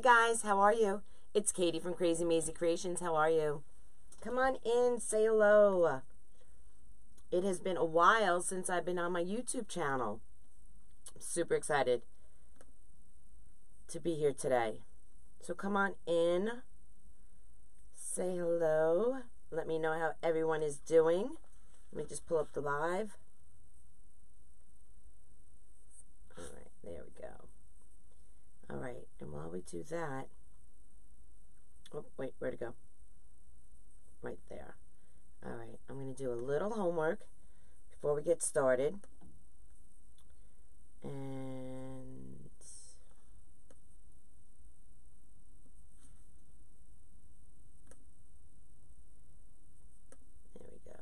guys, how are you? It's Katie from Krazy Mazie Kreations. How are you? Come on in, say hello. It has been a while since I've been on my YouTube channel. I'm super excited to be here today. So come on in, say hello. Let me know how everyone is doing. Let me just pull up the live. All right, there we go. All right, and while we do that, oh, wait, where'd it go? Right there. All right, I'm going to do a little homework before we get started. And there we go.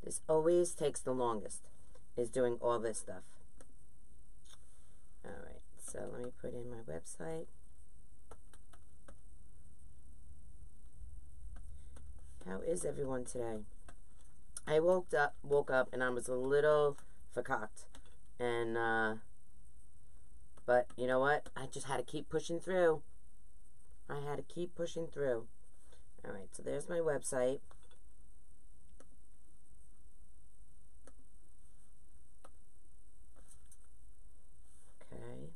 This always takes the longest, is doing all this stuff. All right, so let me put in my website. How is everyone today? I woke up and I was a little verklempt, and but you know what? I just had to keep pushing through. I had to keep pushing through. All right, so there's my website. Okay.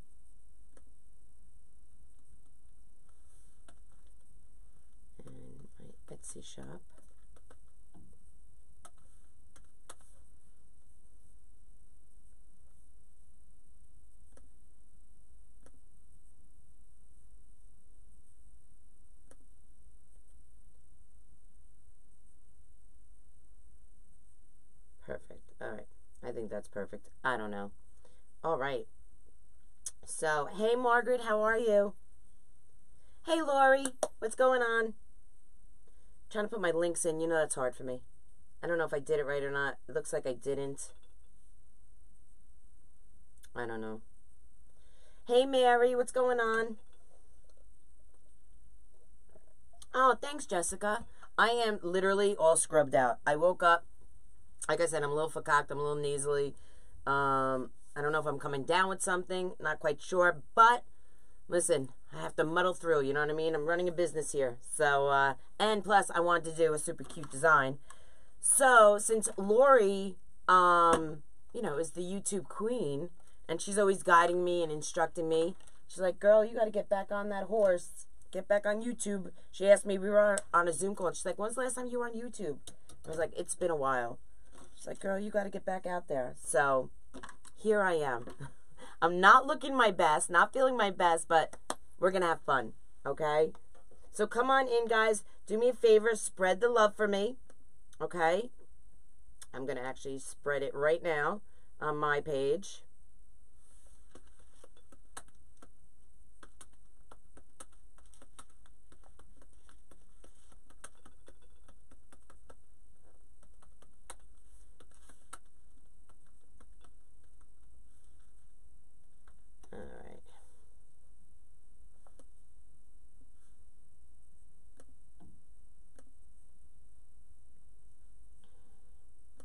And my Etsy shop. Perfect. All right. I think that's perfect. I don't know. All right. So, hey, Margaret, how are you? Hey, Lori, what's going on? Trying to put my links in. You know that's hard for me. I don't know if I did it right or not. It looks like I didn't. I don't know. Hey, Mary, what's going on? Oh, thanks, Jessica. I am literally all scrubbed out. I woke up. Like I said, I'm a little verklempt. I'm a little nasally. I don't know if I'm coming down with something. Not quite sure. But, listen, I have to muddle through. You know what I mean? I'm running a business here. So, and plus, I wanted to do a super cute design. So, since Lori, you know, is the YouTube queen, and she's always guiding me and instructing me, she's like, girl, you got to get back on that horse. Get back on YouTube. She asked me, we were on a Zoom call, and she's like, when's the last time you were on YouTube? I was like, it's been a while. She's like, girl, you got to get back out there. So, here I am. I'm not looking my best, not feeling my best, but we're going to have fun, okay? So, come on in, guys. Do me a favor. Spread the love for me, okay? I'm going to actually spread it right now on my page.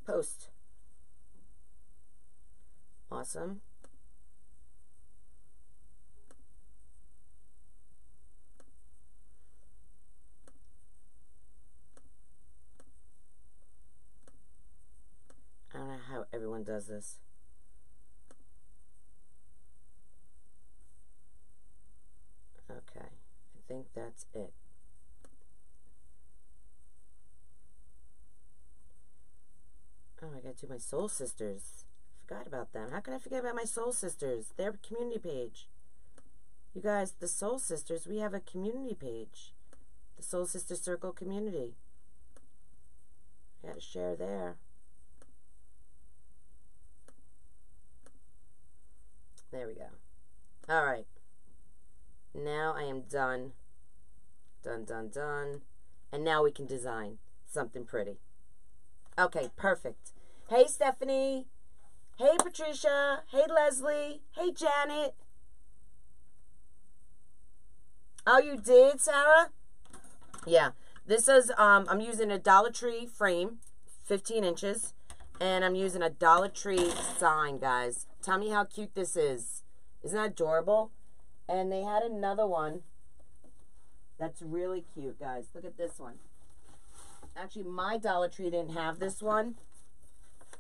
Post. Awesome. I don't know how everyone does this. Okay, I think that's it. Oh, I gotta do my soul sisters. Forgot about them. How can I forget about my soul sisters? Their community page. You guys, the soul sisters, we have a community page. The Soul Sister Circle community. I gotta share there. There we go. All right. Now I am done. Done, done, done. And now we can design something pretty. Okay, perfect. Hey, Stephanie. Hey, Patricia. Hey, Leslie. Hey, Janet. Oh, you did, Sarah? Yeah. This is, I'm using a Dollar Tree frame, 15 inches. And I'm using a Dollar Tree sign, guys. Tell me how cute this is. Isn't that adorable? And they had another one that's really cute, guys. Look at this one. Actually, my Dollar Tree didn't have this one.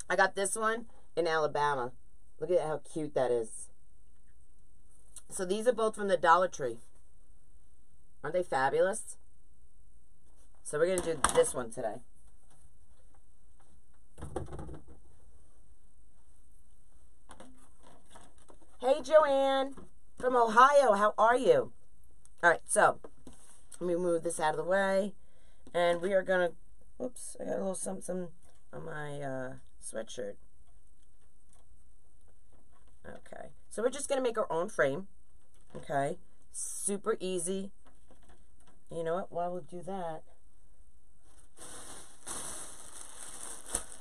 I got this one in Alabama. Look at how cute that is. So these are both from the Dollar Tree. Aren't they fabulous? So we're going to do this one today. Hey, Joanne from Ohio. How are you? All right, so let me move this out of the way. And we are going to, oops, I got a little something on my sweatshirt. Okay, so we're just going to make our own frame. Okay, super easy. You know what, while we do that,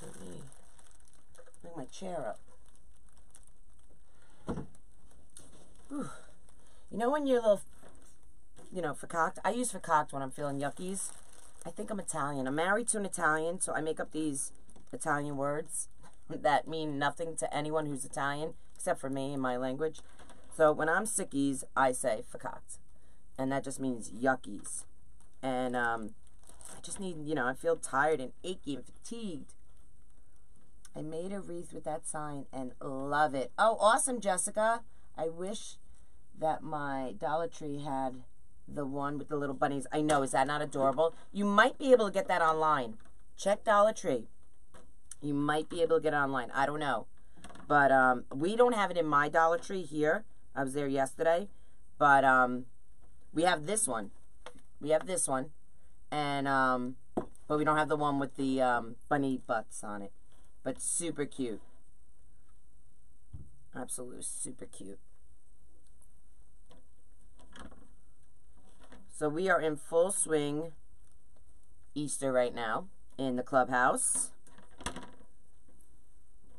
let me bring my chair up. Whew. You know when you're a little, vercocked? I use vercocked when I'm feeling yuckies. I think I'm Italian. I'm married to an Italian, so I make up these Italian words that mean nothing to anyone who's Italian, except for me in my language. So when I'm sickies, I say vercocked. And that just means yuckies. And I just need, I feel tired and achy and fatigued. I made a wreath with that sign and love it. Oh, awesome, Jessica. I wish that my Dollar Tree had the one with the little bunnies. I know, is that not adorable? You might be able to get that online. Check Dollar Tree. You might be able to get it online. I don't know. But we don't have it in my Dollar Tree here. I was there yesterday. But we have this one. We have this one. And but we don't have the one with the bunny butts on it. But super cute. Absolutely super cute. So we are in full swing Easter right now in the clubhouse.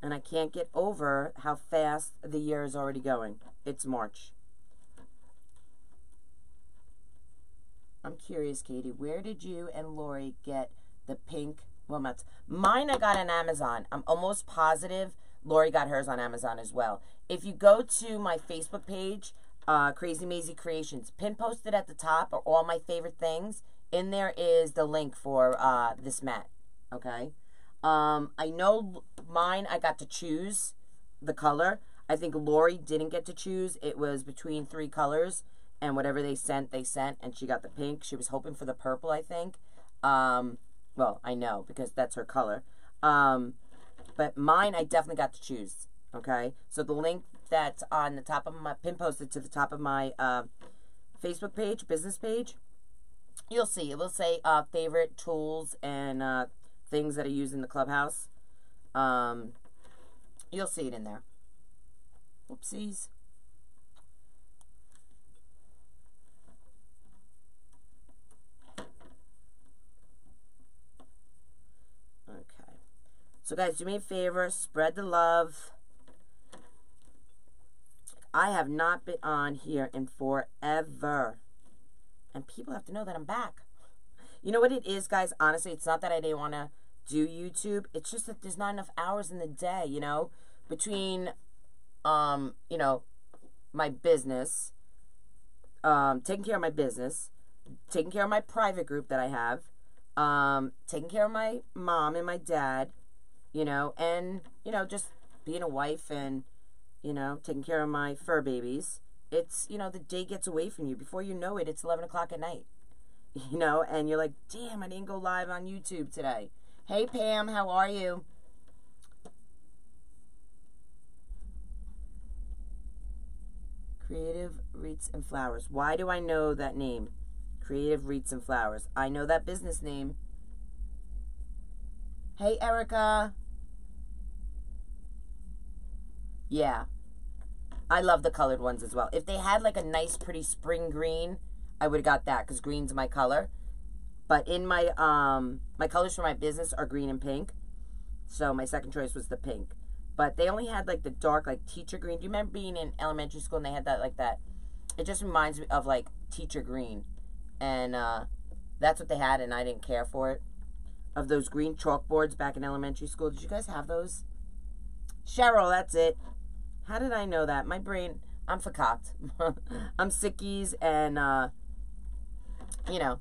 And I can't get over how fast the year is already going. It's March. I'm curious, Katie, where did you and Lori get the pink wilmets? Mine I got on Amazon. I'm almost positive Lori got hers on Amazon as well. If you go to my Facebook page, Krazy Mazie Kreations, pin posted at the top are all my favorite things. In there is the link for this mat. Okay? I know mine, I got to choose the color. I think Lori didn't get to choose. It was between 3 colors, and whatever they sent, and she got the pink. She was hoping for the purple, I think. Well, I know, because that's her color. But mine, I definitely got to choose, okay? So the link that's on the top of my, pin posted to the top of my Facebook page, business page, you'll see. It will say favorite tools and things that I use in the clubhouse. You'll see it in there. Oopsies. Okay. So guys, do me a favor, spread the love. I have not been on here in forever. And people have to know that I'm back. You know what it is, guys? Honestly, it's not that I didn't want to do YouTube. It's just that there's not enough hours in the day, between, my business, taking care of my business, taking care of my private group that I have, taking care of my mom and my dad, and, just being a wife and, taking care of my fur babies. It's, the day gets away from you. Before you know it, it's 11 o'clock at night. And you're like, damn, I didn't go live on YouTube today. Hey, Pam, how are you? Creative Wreaths and Flowers. Why do I know that name? Creative Wreaths and Flowers. I know that business name. Hey, Erica. Yeah. I love the colored ones as well. If they had like a nice, pretty spring green, I would have got that because green's my color. But in my my colors for my business are green and pink. So my second choice was the pink. But they only had like the dark, like teacher green. Do you remember being in elementary school and they had that like that? It just reminds me of like teacher green. And that's what they had and I didn't care for it. Of those green chalkboards back in elementary school. Did you guys have those? Cheryl, that's it. How did I know that? My brain, I'm forgot. I'm sickies and, you know.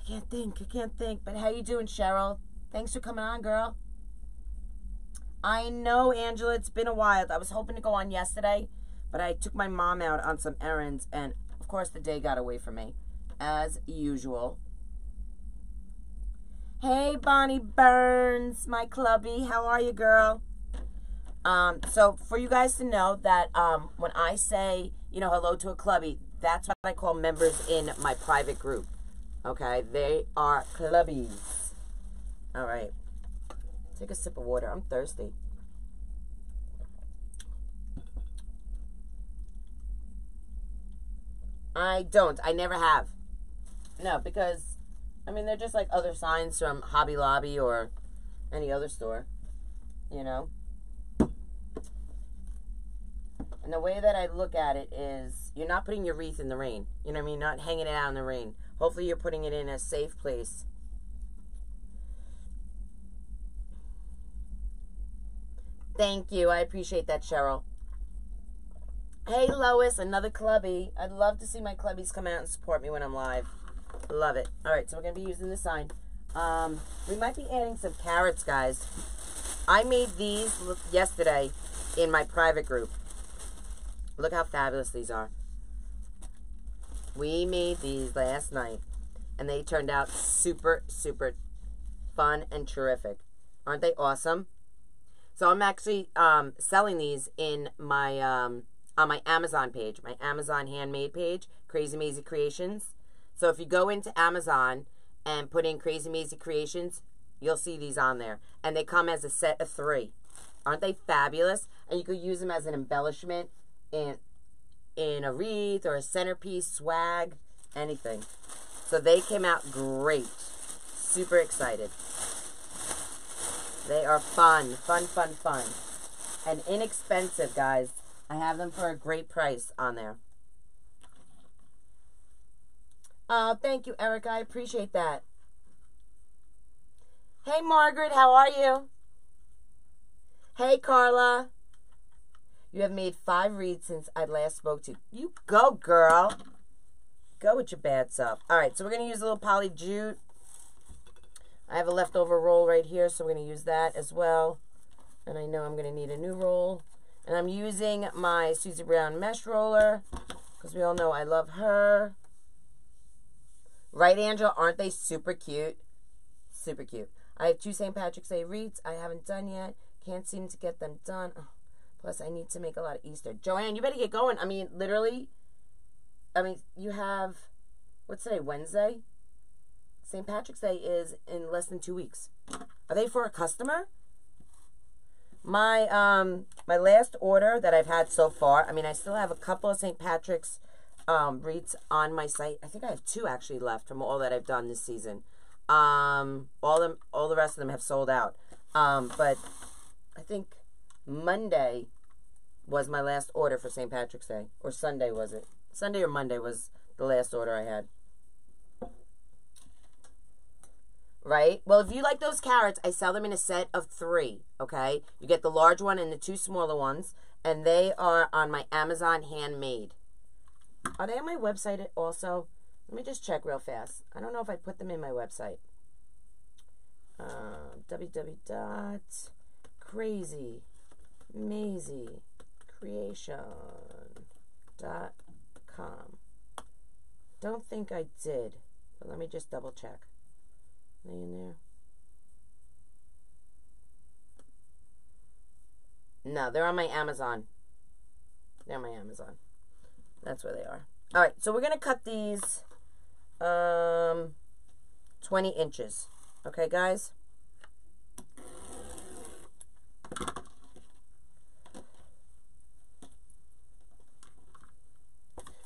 I can't think. But how you doing, Cheryl? Thanks for coming on, girl. I know, Angela, it's been a while. I was hoping to go on yesterday, but I took my mom out on some errands, and, of course, the day got away from me, as usual. Hey, Bonnie Burns, my clubby. How are you, girl? So, for you guys to know that when I say, you know, hello to a clubby, that's what I call members in my private group. Okay? They are clubbies. All right. Take a sip of water. I'm thirsty. I don't. I never have. No, because, I mean, they're just like other signs from Hobby Lobby or any other store. You know? And the way that I look at it is, you're not putting your wreath in the rain. You know what I mean? You're not hanging it out in the rain. Hopefully you're putting it in a safe place. Thank you. I appreciate that, Cheryl. Hey, Lois, another clubby. I'd love to see my clubbies come out and support me when I'm live. Love it. All right, so we're going to be using this sign. We might be adding some carrots, guys. I made these yesterday in my private group. Look how fabulous these are. We made these last night, and they turned out super, super fun and terrific. Aren't they awesome? So I'm actually selling these in my on my Amazon page, my Amazon handmade page, Krazy Mazie Kreations. So if you go into Amazon and put in Krazy Mazie Kreations, you'll see these on there. And they come as a set of 3. Aren't they fabulous? And you could use them as an embellishment in a wreath or a centerpiece, swag, anything. So they came out great. Super excited. They are fun, fun, fun, fun. And inexpensive, guys. I have them for a great price on there. Oh, thank you, Erica. I appreciate that. Hey, Margaret. How are you? Hey, Carla. You have made 5 reads since I last spoke to you. You go, girl. Go with your bad self. All right, so we're going to use a little poly jute. I have a leftover roll right here, so we're going to use that as well. And I know I'm going to need a new roll. And I'm using my Susie Brown mesh roller, because we all know I love her. Right, Angela? Aren't they super cute? Super cute. I have 2 St. Patrick's Day wreaths I haven't done yet. Can't seem to get them done. Oh, plus, I need to make a lot of Easter. Joanne, you better get going. I mean, literally, you have, what's today, Wednesday? St. Patrick's Day is in less than 2 weeks. Are they for a customer? My last order that I've had so far, I mean, I still have a couple of St. Patrick's wreaths on my site. I think I have 2 actually left from all that I've done this season. All the rest of them have sold out. But I think Monday was my last order for St. Patrick's Day. Or Sunday, was it? Sunday or Monday was the last order I had. Right? Well, if you like those carrots, I sell them in a set of 3, okay? You get the large one and the 2 smaller ones, and they are on my Amazon handmade. Are they on my website also? Let me just check real fast. I don't know if I put them in my website. www.crazymazieCreation.com. Don't think I did, but let me just double check. Are they in there? No, they're on my Amazon. They're on my Amazon. That's where they are. All right, so we're going to cut these 20 inches. Okay, guys?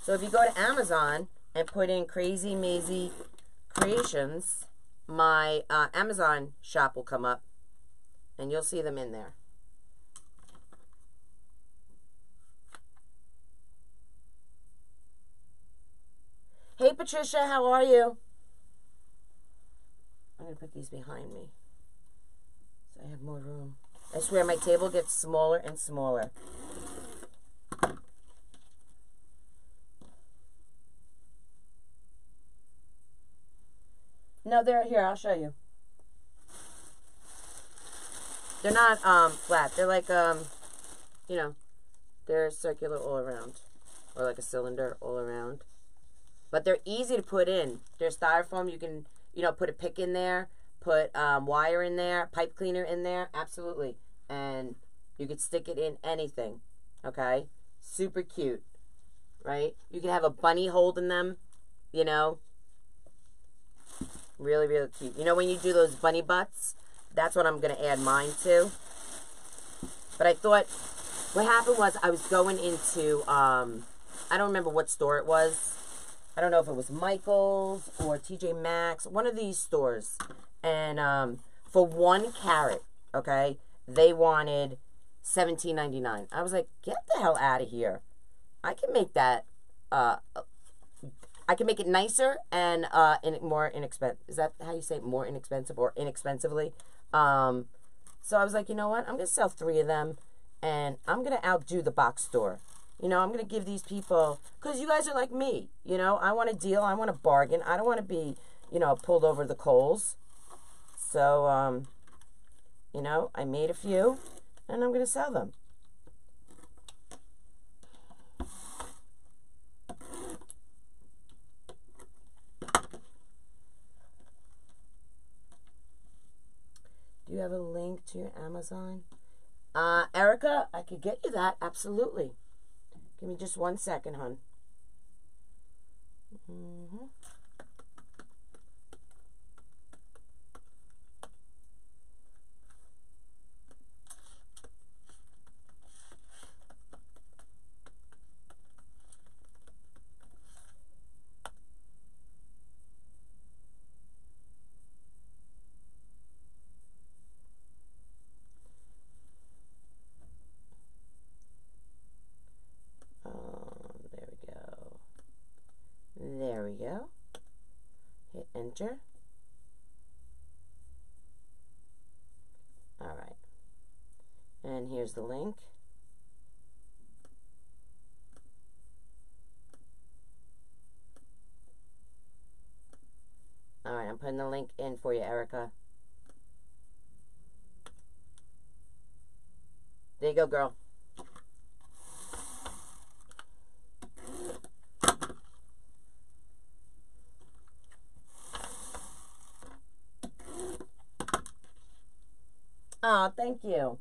So if you go to Amazon and put in Krazy Mazie Kreations, my Amazon shop will come up, and you'll see them in there. Hey, Patricia, how are you? I'm going to put these behind me so I have more room. I swear my table gets smaller and smaller. No, they're here. I'll show you. They're not flat. They're like you know, they're circular all around, or like a cylinder all around. But they're easy to put in. They're styrofoam. You can, you know, put a pick in there, put wire in there, pipe cleaner in there, absolutely, and you could stick it in anything. Okay, super cute, right? You can have a bunny holding them, you know. Really, really cute. You know when you do those bunny butts? That's what I'm going to add mine to. But I thought, what happened was I was going into, I don't remember what store it was. I don't know if it was Michael's or TJ Maxx, one of these stores. And for 1 carat, okay, they wanted $17.99. I was like, get the hell out of here. I can make that, I can make it nicer and more inexpensive. Is that how you say it? More inexpensive or inexpensively? So I was like, you know what? I'm going to sell 3 of them, and I'm going to outdo the box store. You know, I'm going to give these people, because you guys are like me. You know, I want a deal. I want a bargain. I don't want to be, you know, pulled over the coals. So, you know, I made a few, and I'm going to sell them. Do you have a link to your Amazon? Erica, I could get you that. Absolutely. Give me just 1 second, hon. There we go. Hit enter. All right. And here's the link. All right, I'm putting the link in for you, Erica. There you go, girl. Oh, thank you.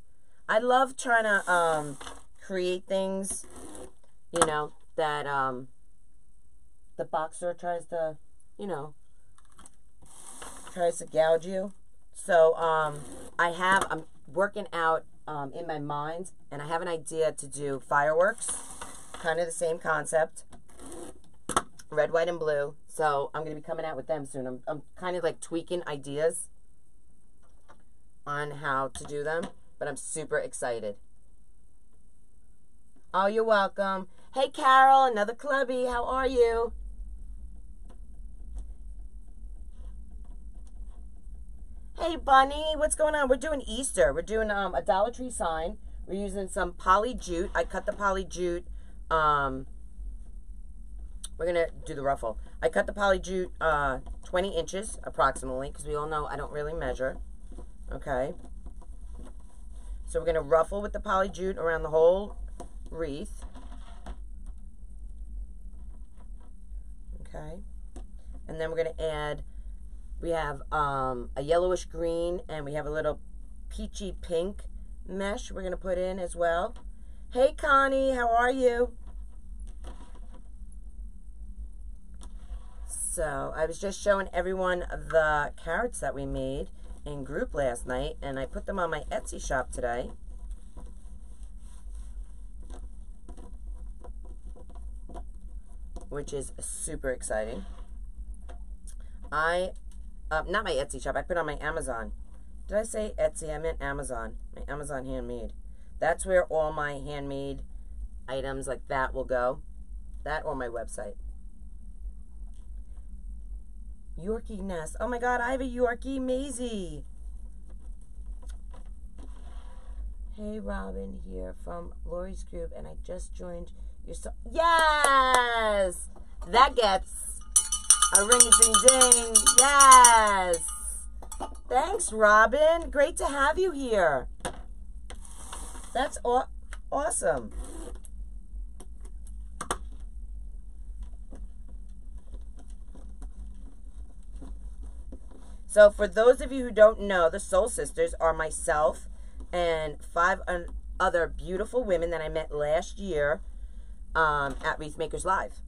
I love trying to create things, you know, that the box store tries to, you know, tries to gouge you. So I'm working out in my mind, and I have an idea to do fireworks, kind of the same concept, red, white, and blue. So I'm going to be coming out with them soon. I'm kind of like tweaking ideas on how to do them, but I'm super excited. Oh, you're welcome. Hey, Carol, another clubby. How are you? Hey, Bunny, what's going on? We're doing Easter. We're doing a Dollar Tree sign. We're using some poly jute. I cut the poly jute. We're going to do the ruffle. I cut the poly jute 20 inches approximately, because we all know I don't really measure. Okay, so we're going to ruffle with the poly jute around the whole wreath. Okay, and then we're going to add, we have a yellowish green, and we have a little peachy pink mesh we're going to put in as well. Hey, Connie, how are you? So I was just showing everyone the carrots that we made in group last night, and I put them on my Etsy shop today. Which is super exciting. Not my Etsy shop, I put it on my Amazon. Did I say Etsy? I meant Amazon. My Amazon Handmade. That's where all my handmade items like that will go. That or my website. Yorkie nest. Oh my God, I have a Yorkie Mazie. Hey, Robin here from Lori's group, and I just joined your Yes! That gets A ring-a-ding-ding. Yes. Thanks, Robin. Great to have you here. That's awesome. So for those of you who don't know, the Soul Sisters are myself and 5 other beautiful women that I met last year at Wreath Makers Live.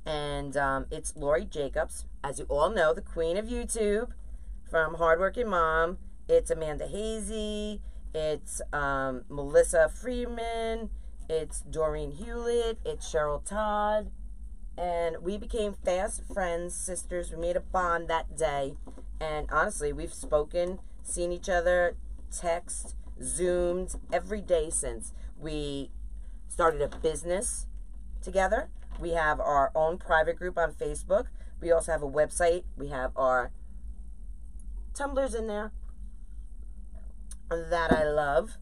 And it's Lori Jacobs, as you all know, the queen of YouTube from Hardworking Mom. It's Amanda Hazy. It's Melissa Freeman. It's Doreen Hewlett. It's Cheryl Todd. And we became fast friends, sisters. We made a bond that day. And honestly, we've spoken, seen each other, text, Zoomed every day since. We started a business together. We have our own private group on Facebook. We also have a website. We have our Tumblrs in there that I love.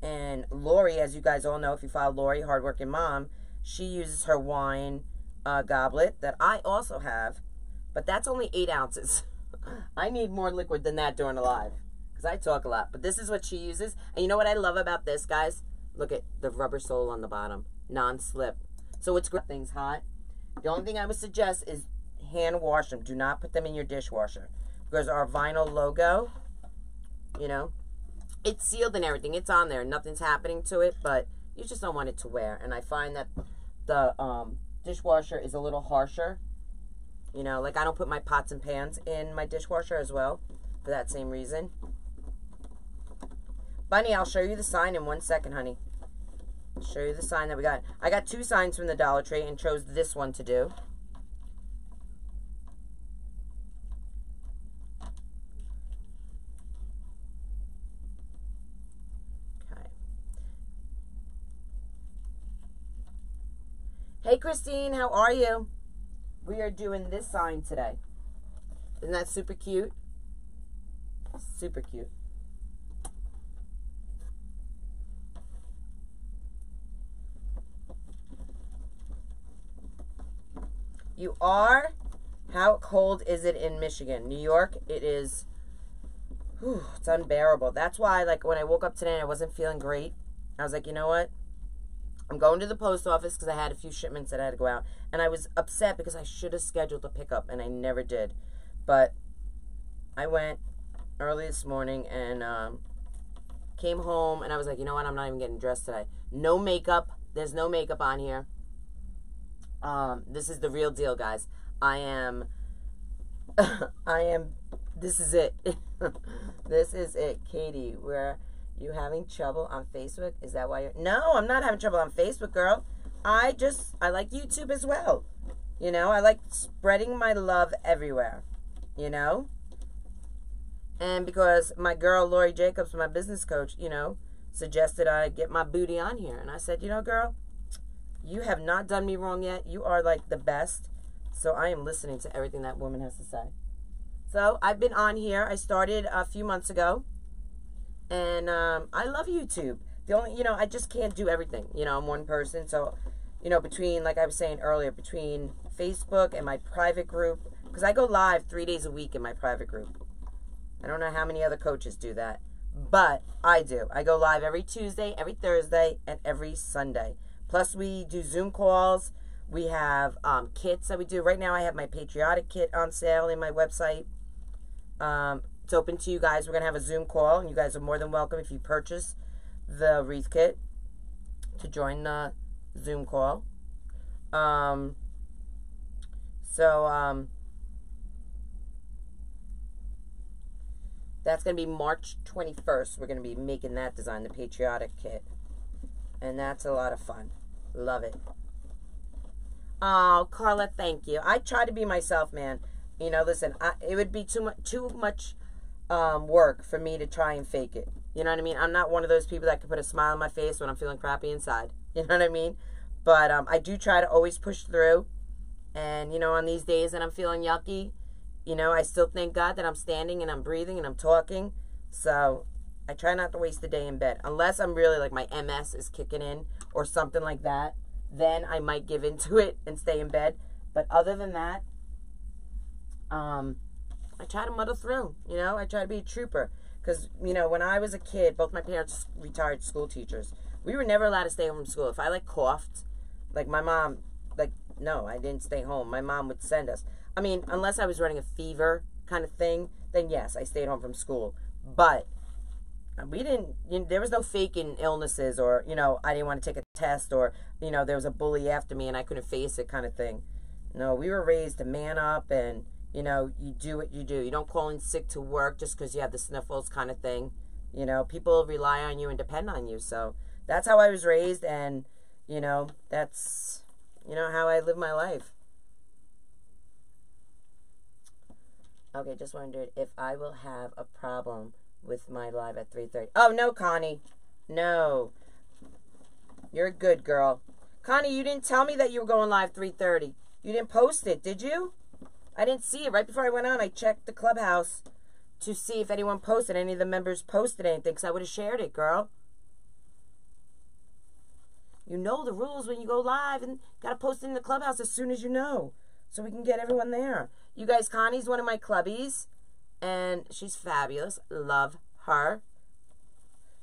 And Lori, as you guys all know, if you follow Lori, Hardworking Mom, she uses her wine goblet that I also have. But that's only 8 ounces. I need more liquid than that during a live, because I talk a lot. But this is what she uses. And you know what I love about this, guys? Look at the rubber sole on the bottom. Non-slip. So it's great. Things hot. The only thing I would suggest is hand wash them. Do not put them in your dishwasher. Because our vinyl logo, you know, it's sealed and everything. It's on there. Nothing's happening to it. But you just don't want it to wear. And I find that the dishwasher is a little harsher. You know, like I don't put my pots and pans in my dishwasher as well for that same reason. Bunny, I'll show you the sign in 1 second, honey. I'll show you the sign that we got. I got 2 signs from the Dollar Tree and chose this one to do. Okay. Hey, Christine, how are you? We are doing this sign today. Isn't that super cute? Super cute. You are? How cold is it in Michigan? New York, it is, whew, it's unbearable. That's why, like, when I woke up today and I wasn't feeling great, I was like, you know what? I'm going to the post office because I had a few shipments that I had to go out. And I was upset because I should have scheduled a pickup, and I never did. But I went early this morning and came home, and I was like, you know what? I'm not even getting dressed today. No makeup. There's no makeup on here. This is the real deal, guys. This is it. This is it, Katie. Where you having trouble on Facebook? Is that why you're... No, I'm not having trouble on Facebook, girl. I like YouTube as well. You know, I like spreading my love everywhere. You know? And because my girl, Lori Jacobs, my business coach, you know, suggested I get my booty on here. And I said, you know, girl, you have not done me wrong yet. You are, like, the best. So I am listening to everything that woman has to say. So I've been on here. I started a few months ago. And I love YouTube. The only, you know, I just can't do everything. You know, I'm one person. So, you know, between, like I was saying earlier, between Facebook and my private group, because I go live 3 days a week in my private group. I don't know how many other coaches do that, but I do. I go live every Tuesday, every Thursday, and every Sunday. Plus, we do Zoom calls. We have kits that we do. Right now, I have my Patriotic kit on sale in my website. It's open to you guys. We're going to have a Zoom call, and you guys are more than welcome if you purchase the Wreath kit to join the Zoom call. That's going to be March 21st. We're going to be making that design, the Patriotic kit. And that's a lot of fun. Love it. Oh, Carla, thank you. I try to be myself, man. You know, listen, it would be too much work for me to try and fake it. You know what I mean? I'm not one of those people that can put a smile on my face when I'm feeling crappy inside. You know what I mean? But I do try to always push through. And, you know, on these days that I'm feeling yucky, you know, I still thank God that I'm standing and I'm breathing and I'm talking. So I I try not to waste a day in bed. Unless I'm really, like, my MS is kicking in or something like that. then I might give into it and stay in bed. But other than that, I try to muddle through. You know, I try to be a trooper. Because, you know, when I was a kid, both my parents retired school teachers. We were never allowed to stay home from school. If I, like, coughed, like, my mom, like, no, I didn't stay home. My mom would send us. I mean, unless I was running a fever kind of thing, then yes, I stayed home from school. But we didn't, you know, there was no faking illnesses or, you know, I didn't want to take a test or, you know, there was a bully after me and I couldn't face it kind of thing. No, we were raised to man up and, you know, you do what you do. You don't call in sick to work just because you have the sniffles kind of thing. You know, people rely on you and depend on you. So that's how I was raised and, you know, that's, you know, how I live my life. Okay, just wondered if I will have a problem with my live at 3:30. Oh, no, Connie. No. You're a good girl. Connie, you didn't tell me that you were going live 3:30. You didn't post it, did you? I didn't see it. Right before I went on, I checked the clubhouse to see if anyone posted, any of the members posted anything, because I would have shared it, girl. You know the rules when you go live, and got to post it in the clubhouse as soon as you know, so we can get everyone there. You guys, Connie's one of my clubbies, and she's fabulous. Love her.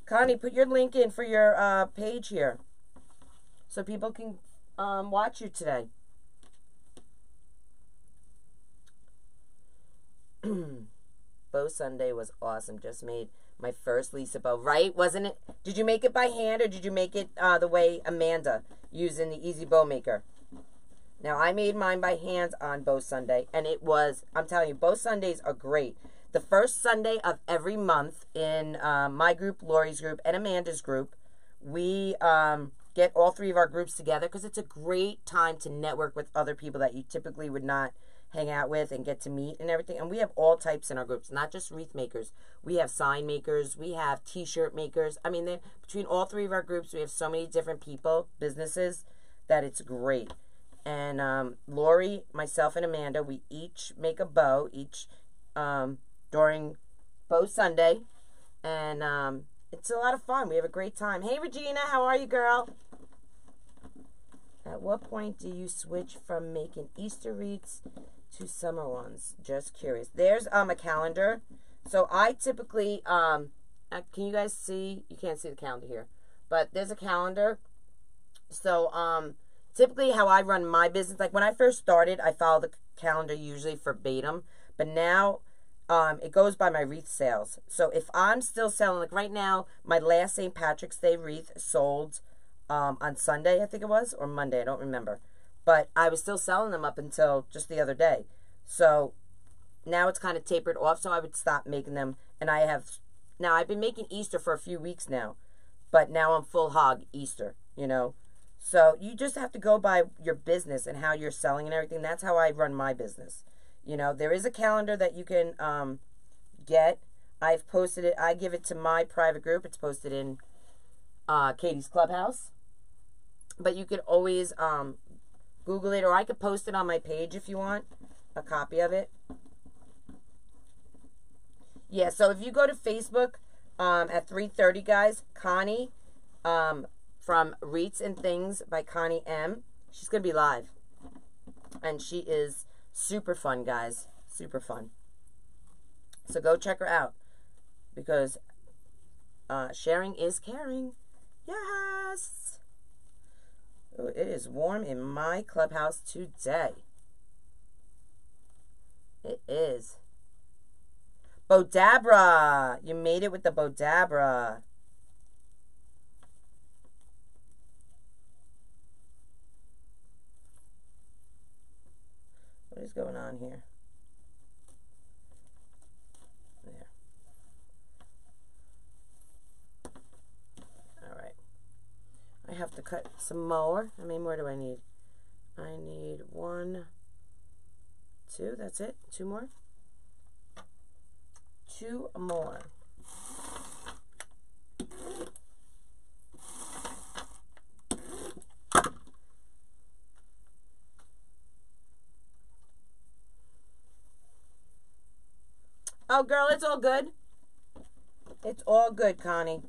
Connie, put your link in for your page here, so people can watch you today. Bow Sunday was awesome. Just made my first Lisa bow, right? Wasn't it? Did you make it by hand or did you make it the way Amanda using the Easy Bow Maker? Now, I made mine by hand on Bow Sunday, and it was, I'm telling you, Bow Sundays are great. The first Sunday of every month in my group, Lori's group, and Amanda's group, we get all three of our groups together because it's a great time to network with other people that you typically would not hang out with and get to meet and everything. And we have all types in our groups, not just wreath makers. We have sign makers. We have t-shirt makers. I mean, between all three of our groups, we have so many different people, businesses, that it's great. And Lori, myself, and Amanda, we each make a bow during Bow Sunday. And it's a lot of fun. We have a great time. Hey, Regina, how are you, girl? At what point do you switch from making Easter wreaths to summer ones? Just curious. There's a calendar. So I typically, can you guys see? You can't see the calendar here. But there's a calendar. So typically how I run my business, like when I first started, I followed the calendar usually verbatim. But now it goes by my wreath sales. So if I'm still selling, like right now, my last St. Patrick's Day wreath sold on Sunday, I think it was, or Monday, I don't remember. But I was still selling them up until just the other day. So now it's kind of tapered off, so I would stop making them. And now I've been making Easter for a few weeks now, but now I'm full hog Easter, you know. So you just have to go by your business and how you're selling and everything. That's how I run my business. You know, there is a calendar that you can get. I've posted it. I give it to my private group. It's posted in Katie's Clubhouse. But you could always Google it, or I could post it on my page if you want a copy of it. Yeah, so if you go to Facebook at 3:30, guys, Connie from Wreaths and Things by Connie M. She's going to be live. And she is super fun, guys. Super fun. So go check her out. Because sharing is caring. Yes! Ooh, it is warm in my clubhouse today. It is. Bodabra! You made it with the Bodabra. What is going on here? There. Alright. I have to cut some more. How many more do I need? I need 1, 2. That's it. 2 more. 2 more. Oh, girl, it's all good. It's all good, Connie.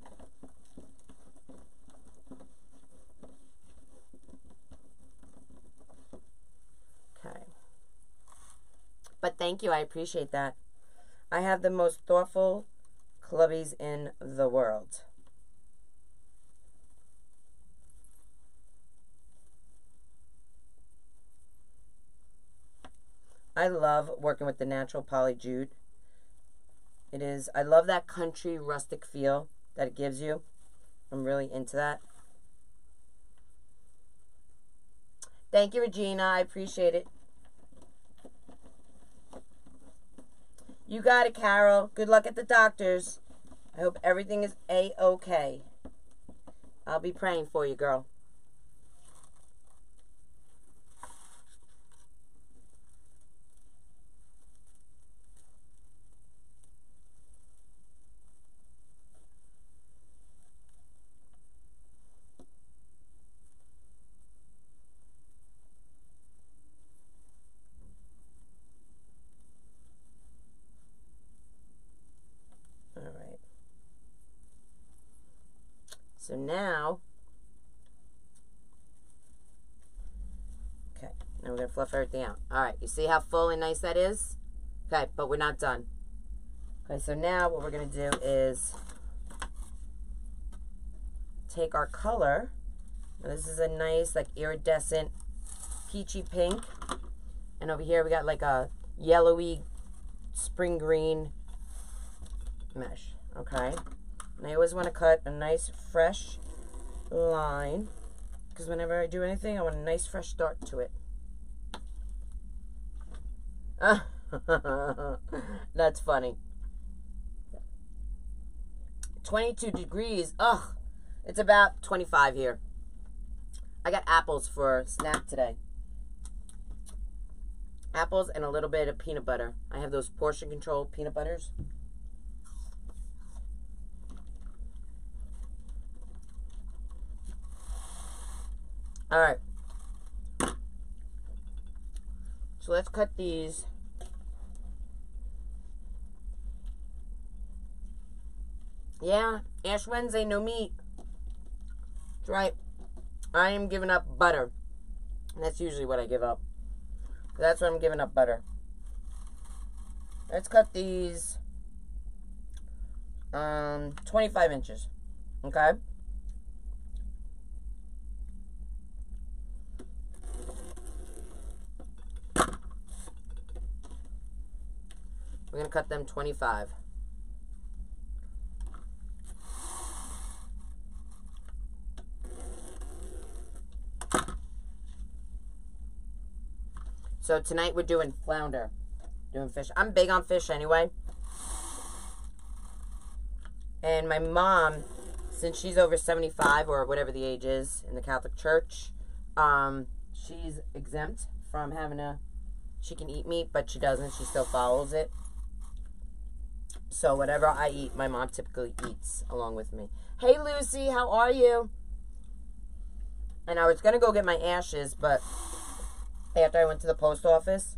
thank you. I appreciate that. I have the most thoughtful clubbies in the world. I love working with the natural poly jute. It is, I love that country rustic feel that it gives you. I'm really into that. Thank you, Regina. I appreciate it. You got it, Carol. Good luck at the doctor's. I hope everything is A-okay. I'll be praying for you, girl. So now, okay, now we're going to fluff everything out. All right, you see how full and nice that is? Okay, but we're not done. Okay, so now what we're going to do is take our color. Now this is a nice, like, iridescent peachy pink. And over here we got like a yellowy spring green mesh, okay? And I always want to cut a nice fresh line, because whenever I do anything, I want a nice fresh start to it. That's funny. 22 degrees. Ugh. It's about 25 here. I got apples for snack today. Apples and a little bit of peanut butter. I have those portion control peanut butters. All right. So let's cut these. Yeah, Ash Wednesday, no meat. That's right. I am giving up butter. And that's usually what I give up. That's what I'm giving up, butter. Let's cut these 25 inches. Okay? We're going to cut them 25. So tonight we're doing flounder. Doing fish. I'm big on fish anyway. And my mom, since she's over 75 or whatever the age is in the Catholic Church, she's exempt from having she can eat meat, but she doesn't. She still follows it. So whatever I eat, my mom typically eats along with me. Hey, Lucy, how are you? And I was going to go get my ashes, but after I went to the post office,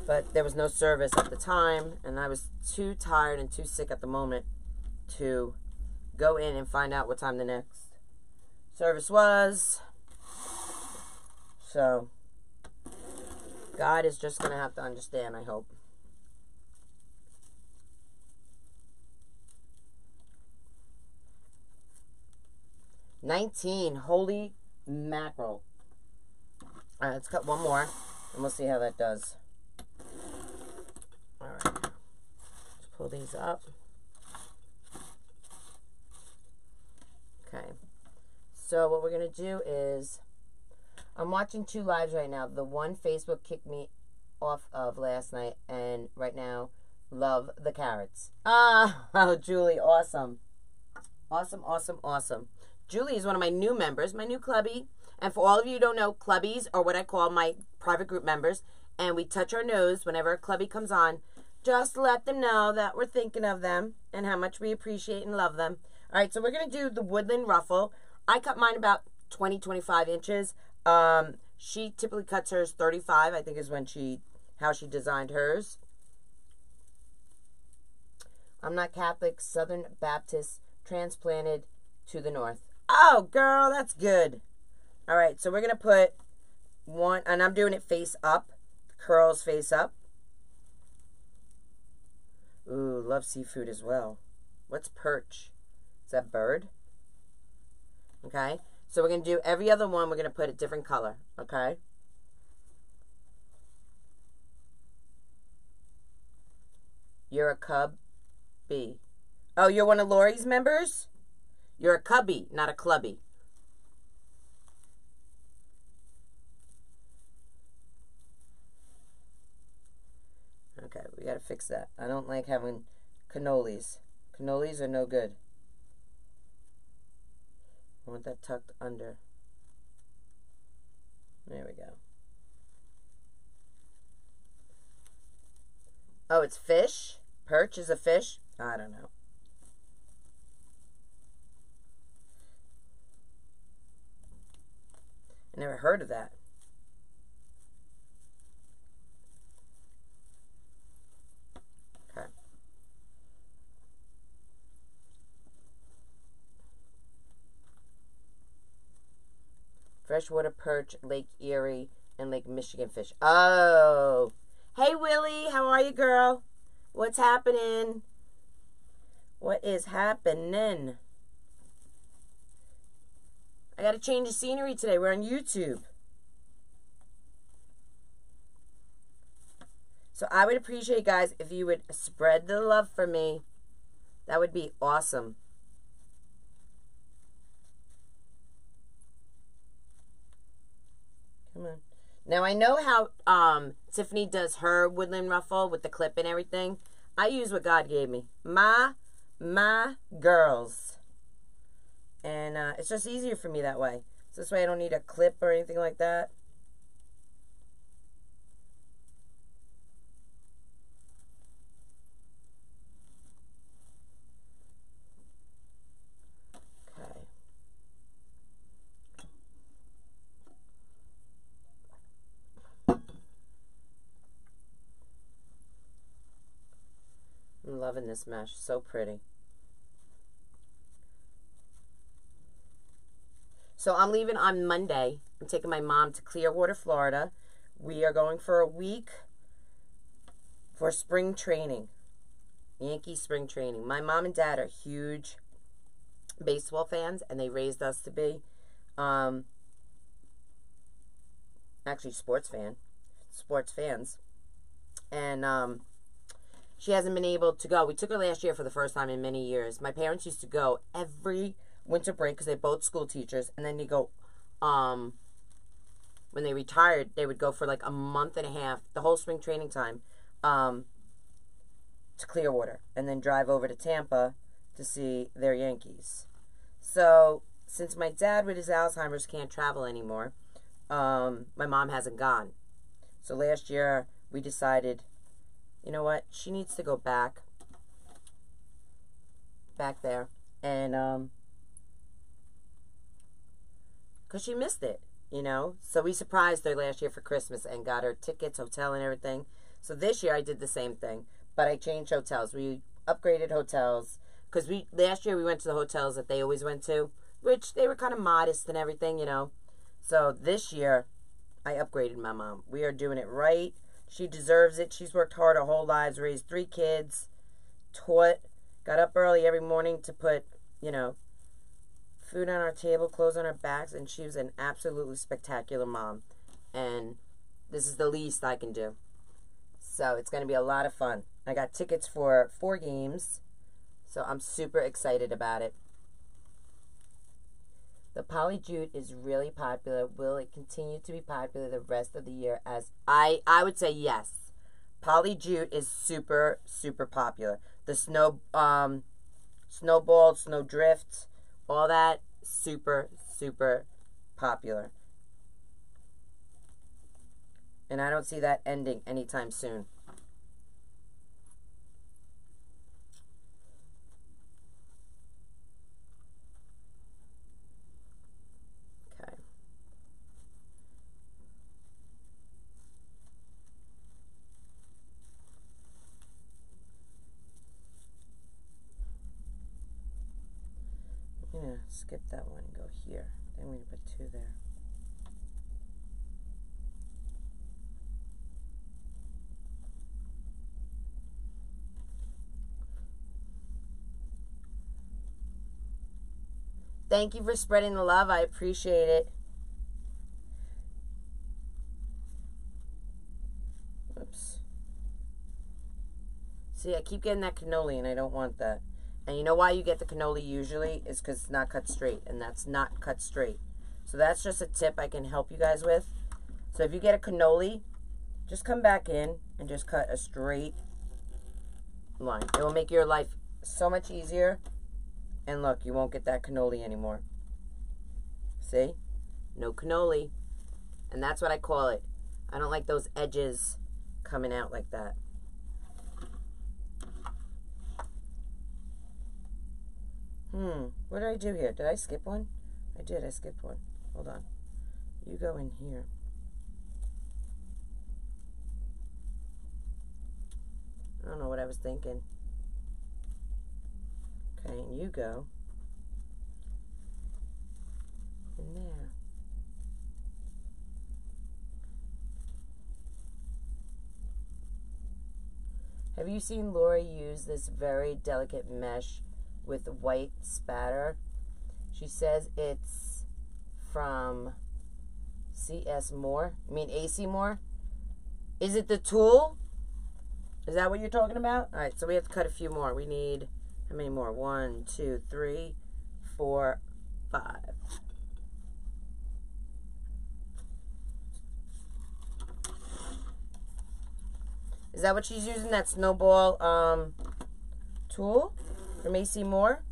but there was no service at the time, and I was too tired and too sick at the moment to go in and find out what time the next service was. So God is just going to have to understand, I hope. $19. Holy mackerel. Alright, let's cut one more, and we'll see how that does. Alright. Let's pull these up. Okay. So what we're going to do is, I'm watching 2 lives right now. The one Facebook kicked me off of last night, and right now, love the carrots. Oh, Julie, awesome. Awesome, awesome, awesome. Julie is one of my new members, my new clubby. And for all of you who don't know, clubbies are what I call my private group members. And we touch our nose whenever a clubby comes on, just to let them know that we're thinking of them and how much we appreciate and love them. All right, so we're going to do the woodland ruffle. I cut mine about 20, 25 inches. She typically cuts hers 35, I think is how she designed hers. I'm not Catholic, Southern Baptist, transplanted to the north. Oh, girl, that's good. All right, so we're going to put one, and I'm doing it face up, curls face up. Ooh, love seafood as well. What's perch? Is that bird? Okay. So we're going to do every other one. We're going to put a different color. Okay. You're a cub bee. Oh, you're one of Lori's members? You're a cubby, not a clubby. Okay, we got to fix that. I don't like having cannolis. Cannolis are no good. I want that tucked under. There we go. Oh, it's fish? Perch is a fish? I don't know. I never heard of that. Okay. Freshwater perch, Lake Erie, and Lake Michigan fish. Oh. Hey, Willie. How are you, girl? What's happening? What is happening? I got to change the scenery today. We're on YouTube. So I would appreciate, guys, if you would spread the love for me. That would be awesome. Come on. Now, I know how Tiffany does her woodland ruffle with the clip and everything. I use what God gave me. My girls. And it's just easier for me that way. So this way I don't need a clip or anything like that. Okay. I'm loving this mesh. So pretty. So I'm leaving on Monday. I'm taking my mom to Clearwater, Florida. We are going for a week for spring training. Yankee spring training. My mom and dad are huge baseball fans, and they raised us to be. Actually, sports fans. And she hasn't been able to go. We took her last year for the first time in many years. My parents used to go every winter break because they're both school teachers, and then they go when they retired, they would go for like a month and a half, the whole spring training time, to Clearwater, and then drive over to Tampa to see their Yankees. So since my dad with his Alzheimer's can't travel anymore, my mom hasn't gone. So last year we decided, you know what, she needs to go back there, and because she missed it, you know. So we surprised her last year for Christmas and got her tickets, hotel, and everything. So this year I did the same thing, but I changed hotels. We upgraded hotels because last year we went to the hotels that they always went to, which they were kind of modest and everything, you know. So this year I upgraded my mom. We are doing it right. She deserves it. She's worked hard her whole lives, raised 3 kids, taught, got up early every morning to put, you know, food on our table, clothes on our backs, and she was an absolutely spectacular mom. And this is the least I can do. So it's going to be a lot of fun. I got tickets for 4 games, so I'm super excited about it. The poly jute is really popular. Will it continue to be popular the rest of the year? As I would say yes. Poly jute is super, super popular. The snowball, snowdrift, all that, super, super popular. And I don't see that ending anytime soon. Okay. I'm going to skip that one and go here. Then we're going to put 2 there. Thank you for spreading the love. I appreciate it. Oops. See, I keep getting that cannoli, and I don't want that. And you know why you get the cannoli usually? Is because it's not cut straight, and that's not cut straight. So that's just a tip I can help you guys with. So if you get a cannoli, just come back in and just cut a straight line. It will make your life so much easier. And look, you won't get that cannoli anymore. See? No cannoli. And that's what I call it. I don't like those edges coming out like that. What did I do here? Did I skip one? I did. I skipped one. Hold on. You go in here. I don't know what I was thinking. Okay, and you go in there. Have you seen Lori use this very delicate mesh with white spatter? She says it's from CS Moore. I mean AC Moore. Is it the tool? Is that what you're talking about? All right, so we have to cut a few more. We need, how many more? 1, 2, 3, 4, 5. Is that what she's using? That snowball tool from AC Moore?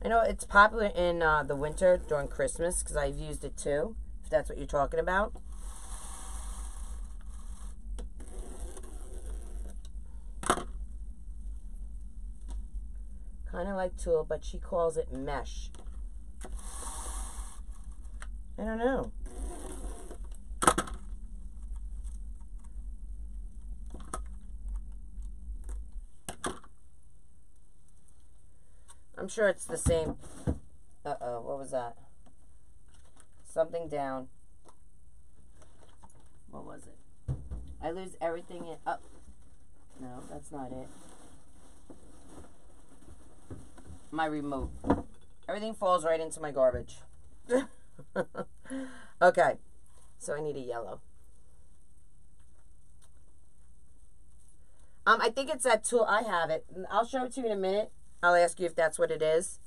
I know it's popular in the winter during Christmas because I've used it too, if that's what you're talking about. Kind of like tulle, but she calls it mesh. I don't know. I'm sure it's the same. Uh-oh, what was that? Something down. What was it? I lose everything in... Oh. No, that's not it. My remote. Everything falls right into my garbage. Okay, so I need a yellow. I think it's that tool. I have it. I'll show it to you in a minute. I'll ask you if that's what it is.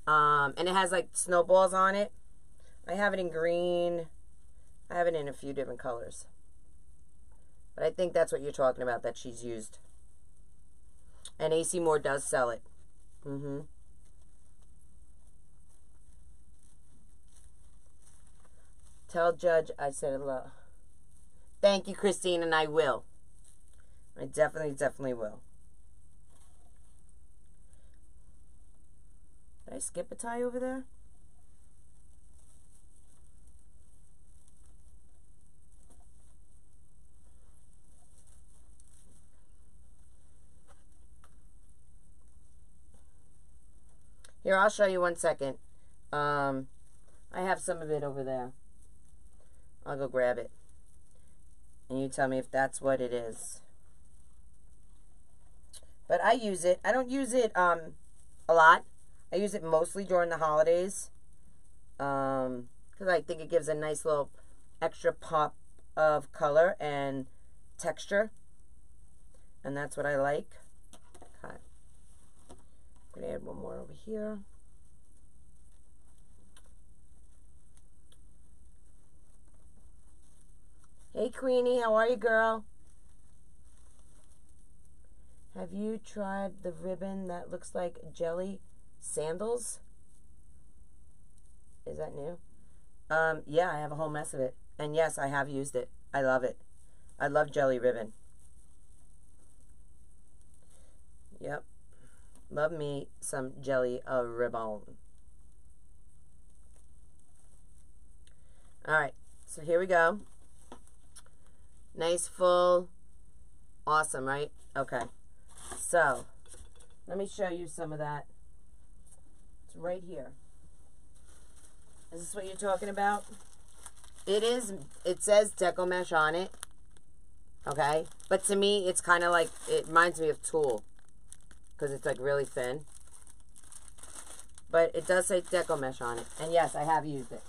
And it has like snowballs on it. I have it in green. I have it in a few different colors. But I think that's what you're talking about that she's used. And AC Moore does sell it. Tell Judge I said hello. Thank you, Christine, and I will. I definitely will. Did I skip a tie over there? Here, I'll show you 1 second. I have some of it over there. I'll go grab it. And you tell me if that's what it is. But I use it. I don't use it a lot. I use it mostly during the holidays. Because I think it gives a nice little extra pop of color and texture. And that's what I like. Okay. I'm going to add one more over here. Hey, Queenie. How are you, girl? Have you tried the ribbon that looks like jelly sandals? Is that new? Yeah, I have a whole mess of it. And yes, I have used it. I love it. I love jelly ribbon. Yep. Love me some jelly ribbon. Alright, so here we go. Nice, full. Awesome, right? Okay. So, let me show you some of that. It's right here. Is this what you're talking about? It is. It says Deco Mesh on it. Okay? But to me, it's kind of like, it reminds me of tulle. Because it's like really thin. But it does say deco mesh on it. And yes, I have used it.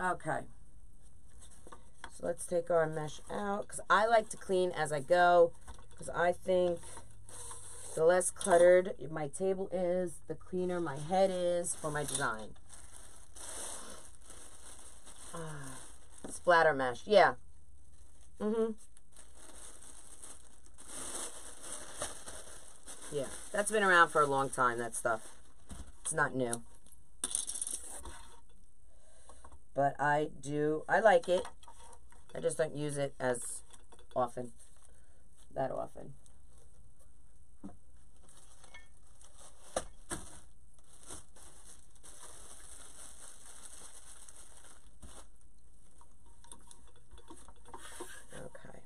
Okay. So let's take our mesh out. Because I like to clean as I go. Because I think the less cluttered my table is, the cleaner my head is for my design. Splatter mesh. Yeah. Yeah. That's been around for a long time, that stuff. It's not new. But I like it. I just don't use it as often. That often. Okay.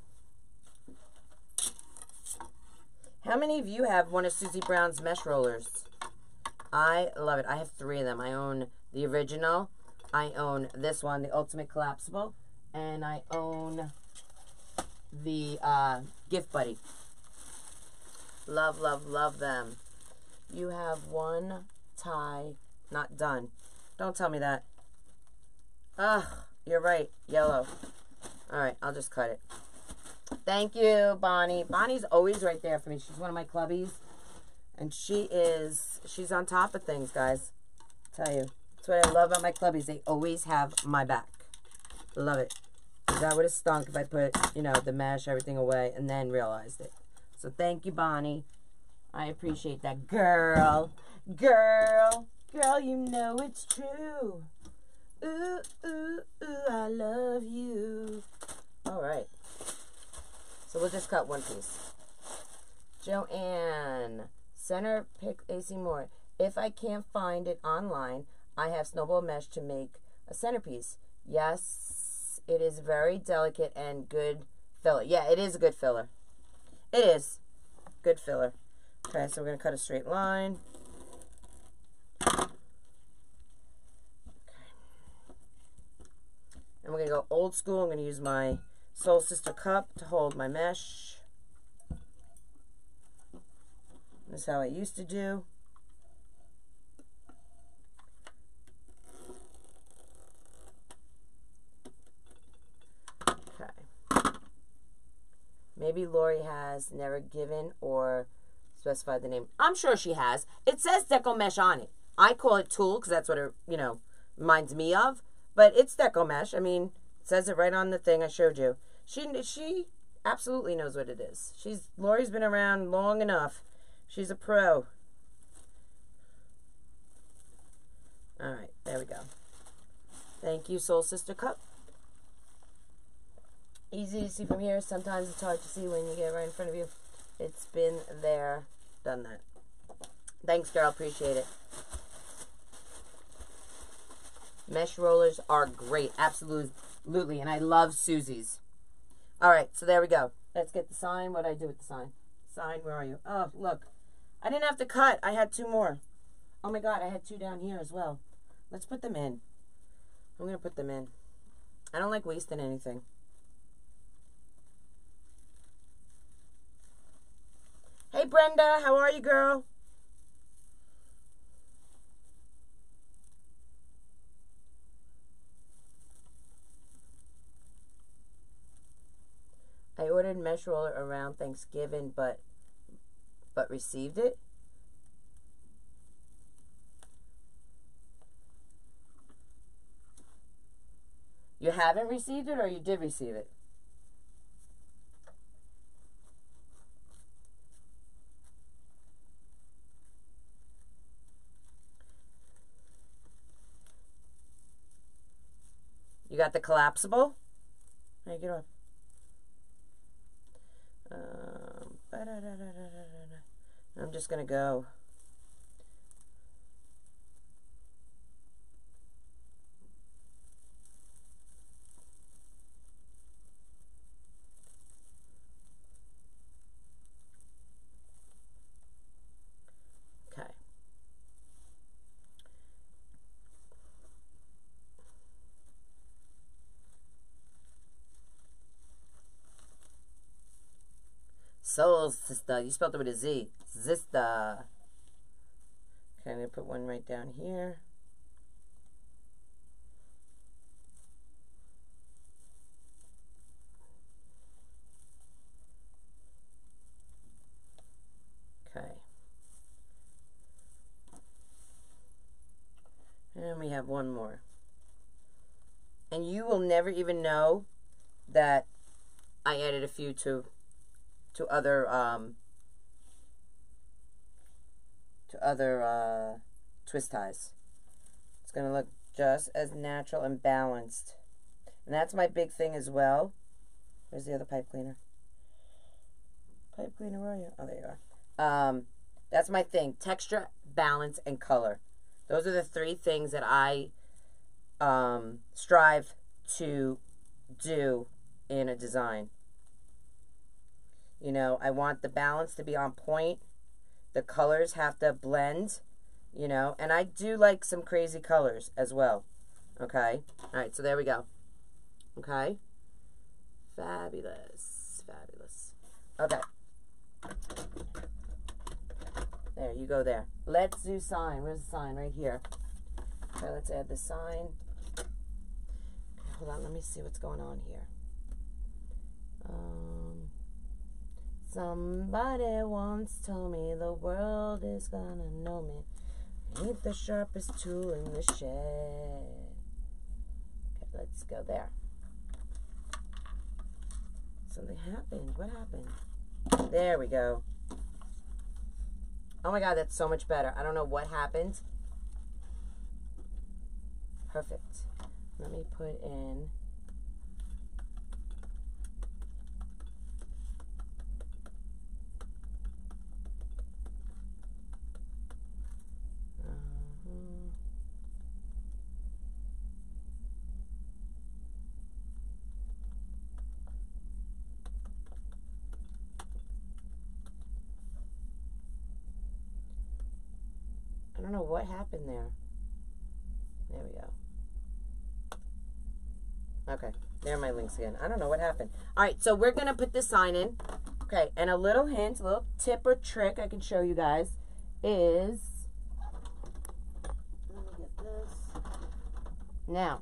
How many of you have one of Susie Brown's mesh rollers? I love it. I have 3 of them. I own the original. I own this one, the Ultimate Collapsible. And I own the Gift Buddy. Love, love, love them. You have one tie not done. Don't tell me that. Ugh, you're right. Yellow. Alright, I'll just cut it. Thank you, Bonnie. Bonnie's always right there for me. She's one of my clubbies. And she's on top of things, guys. I tell you. That's what I love about my clubbies. They always have my back. Love it. That would have stunk if I put, you know, the mesh, everything away, and then realized it. So thank you, Bonnie. I appreciate that. Girl, you know it's true. Ooh, ooh, ooh, I love you. All right. So we'll just cut one piece. Joanne, center pick AC Moore. If I can't find it online, I have snowball mesh to make a centerpiece. Yes, it is very delicate and good filler. Yeah, it is a good filler. It is. Good filler. Okay, so we're going to cut a straight line. Okay. And we're going to go old school. I'm going to use my Soul Sister cup to hold my mesh. This is how I used to do. Okay. Maybe Lori has never given or specified the name. I'm sure she has. It says Deco Mesh on it. I call it Tulle because that's what it, you know, reminds me of. But it's Deco Mesh. I mean, it says it right on the thing I showed you. She absolutely knows what it is. Lori's been around long enough. She's a pro. All right, there we go. Thank you, Soul Sister Cup. Easy to see from here. Sometimes it's hard to see when you get right in front of you. It's been there, done that. Thanks, girl. Appreciate it. Mesh rollers are great. Absolutely. And I love Susie's. All right, so there we go. Let's get the sign. What did I do with the sign? Sign, where are you? Oh, look. I didn't have to cut. I had 2 more. Oh, my God. I had 2 down here as well. Let's put them in. I'm going to put them in. I don't like wasting anything. Hey, Brenda. How are you, girl? I ordered mesh roller around Thanksgiving, but received it. You haven't received it, or you did receive it? You got the collapsible? Hey, get off. I'm just going to go. Okay. Soul Sister. You spelled it with a Z. Zista. Okay, I'm going to put one right down here. Okay. And we have one more. And you will never even know that I added a few to other twist ties. It's going to look just as natural and balanced. And that's my big thing as well. Where's the other pipe cleaner? Pipe cleaner, where are you? Oh, there you are. That's my thing. Texture, balance, and color. Those are the three things that I strive to do in a design. You know, I want the balance to be on point. The colors have to blend, you know. And I do like some crazy colors as well. Okay? Alright, so there we go. Okay? Fabulous. Fabulous. Okay. There, you go there. Let's do sign. Where's the sign? Right here. Okay, let's add the sign. Okay, hold on, let me see what's going on here. Somebody once told me the world is gonna know me. Ain't the sharpest tool in the shed. Okay, let's go there. Something happened. What happened? There we go. Oh my God, that's so much better. I don't know what happened. Perfect. Let me put in... I don't know what happened there. There we go. Okay, there are my links again. I don't know what happened. All right, so we're going to put this sign in. Okay, and a little hint, a little tip or trick I can show you guys is... Let me get this. Now,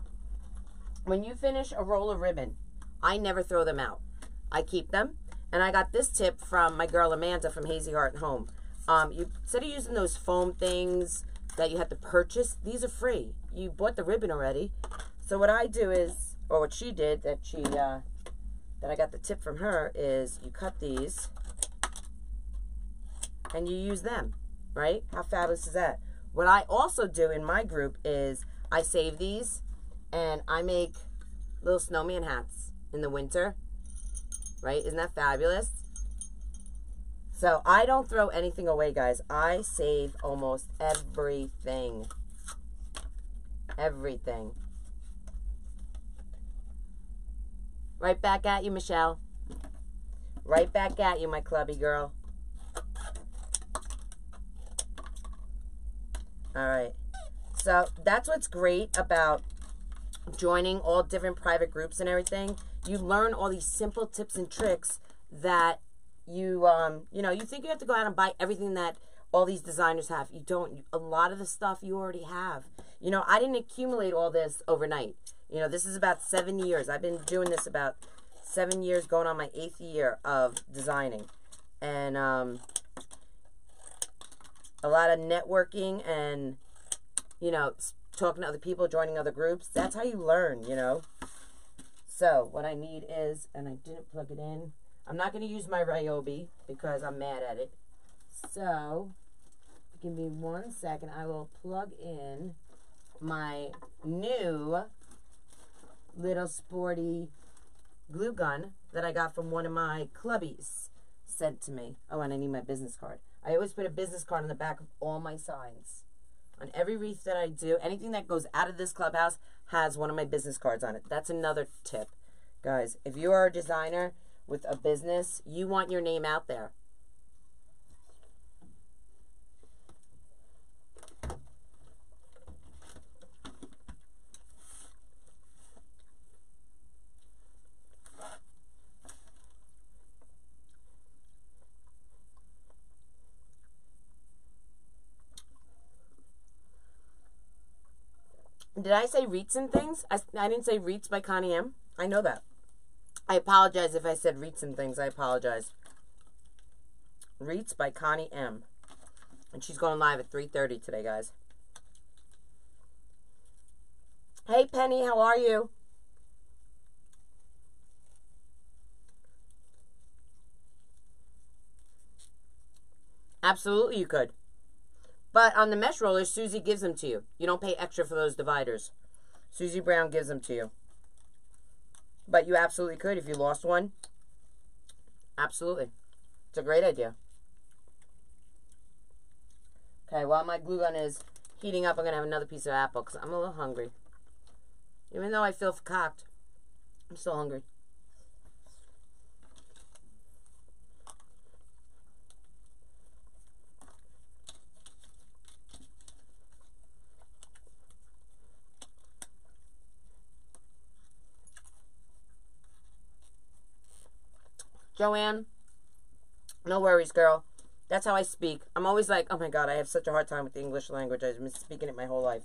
when you finish a roll of ribbon, I never throw them out. I keep them. And I got this tip from my girl Amanda from Hazy Heart and Home. Instead of using those foam things that you have to purchase, these are free. You bought the ribbon already. So what I do is, or what she did, that I got the tip from her, is you cut these and you use them, right? How fabulous is that? What I also do in my group is I save these and I make little snowman hats in the winter, right? Isn't that fabulous? So I don't throw anything away, guys. I save almost everything. Everything. Right back at you, Michelle. Right back at you, my clubby girl. All right. So that's what's great about joining all different private groups and everything. You learn all these simple tips and tricks that you know, you think you have to go out and buy everything that all these designers have. You don't. A lot of the stuff you already have. You know, I didn't accumulate all this overnight. You know, this is about 7 years. I've been doing this about 7 years, going on my 8th year of designing. And a lot of networking and, you know, talking to other people, joining other groups. That's how you learn, you know. So, what I need is, and I didn't plug it in, I'm not going to use my Ryobi because I'm mad at it. So, give me 1 second. I will plug in my new little sporty glue gun that I got from one of my clubbies sent to me. Oh, and I need my business card. I always put a business card on the back of all my signs. On every wreath that I do, anything that goes out of this clubhouse has one of my business cards on it. That's another tip. Guys, if you are a designer with a business, you want your name out there. Did I say Wreaths and Things? I didn't say Wreaths by Connie M. I know that. I apologize if I said Wreaths and Things. I apologize. Wreaths by Connie M. And she's going live at 3:30 today, guys. Hey, Penny, how are you? Absolutely, you could. But on the mesh rollers, Susie gives them to you. You don't pay extra for those dividers. Susie Brown gives them to you. But you absolutely could if you lost one. Absolutely. It's a great idea. Okay, while my glue gun is heating up, I'm going to have another piece of apple because I'm a little hungry. Even though I feel cocked, I'm still hungry. Joanne, no worries, girl. That's how I speak. I'm always like, oh my God, I have such a hard time with the English language. I've been speaking it my whole life.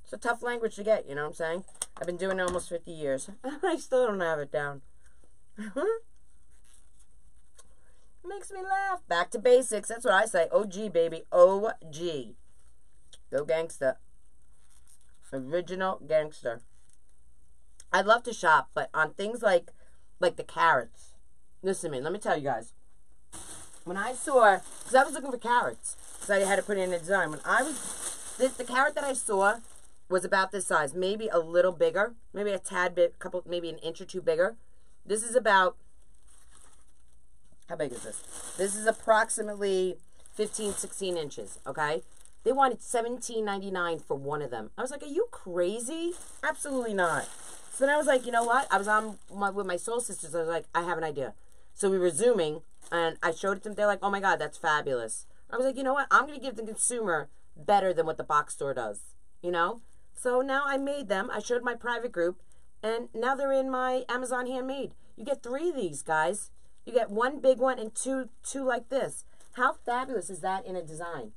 It's a tough language to get, you know what I'm saying? I've been doing it almost 50 years. I still don't have it down. Makes me laugh. Back to basics. That's what I say. OG, baby. OG. Go gangsta. Original gangster. I'd love to shop, but on things like the carrots. Listen to me. Let me tell you guys. When I saw, because I was looking for carrots, because I had to put in a design. When I was, the carrot that I saw was about this size, maybe a little bigger, maybe a tad bit, maybe an inch or two bigger. This is about, how big is this? This is approximately 15, 16 inches, okay? They wanted $17.99 for one of them. I was like, are you crazy? Absolutely not. So then I was like, you know what? I was with my soul sisters. I was like, I have an idea. So we were Zooming, and I showed it to them. They're like, oh my God, that's fabulous. I was like, you know what? I'm going to give the consumer better than what the box store does, you know? So now I made them. I showed my private group, and now they're in my Amazon Handmade. You get 3 of these, guys. You get 1 big one and two like this. How fabulous is that in a design?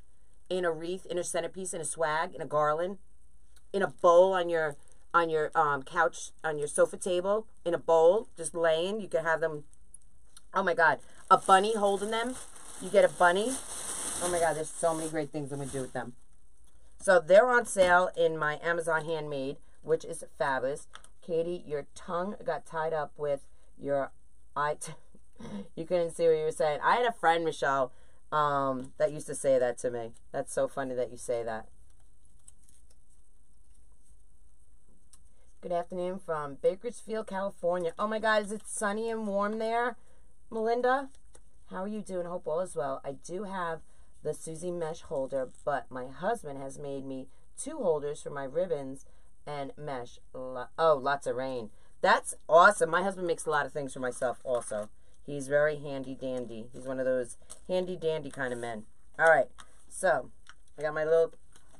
In a wreath, in a centerpiece, in a swag, in a garland, in a bowl on your couch, on your sofa table, in a bowl, just laying. You could have them, oh my God, a bunny holding them. You get a bunny. Oh my God, there's so many great things I'm going to do with them. So they're on sale in my Amazon Handmade, which is fabulous. Katie, your tongue got tied up with your eye. You couldn't see what you were saying. I had a friend, Michelle, that used to say that to me. That's so funny that you say that. Good afternoon from Bakersfield, California. Oh my God, is it sunny and warm there, Melinda? How are you doing? Hope all is well. I do have the Susie mesh holder, but my husband has made me 2 holders for my ribbons and mesh. Oh, lots of rain. That's awesome. My husband makes a lot of things for myself also. He's very handy dandy. He's one of those handy dandy kind of men. All right, so I got my little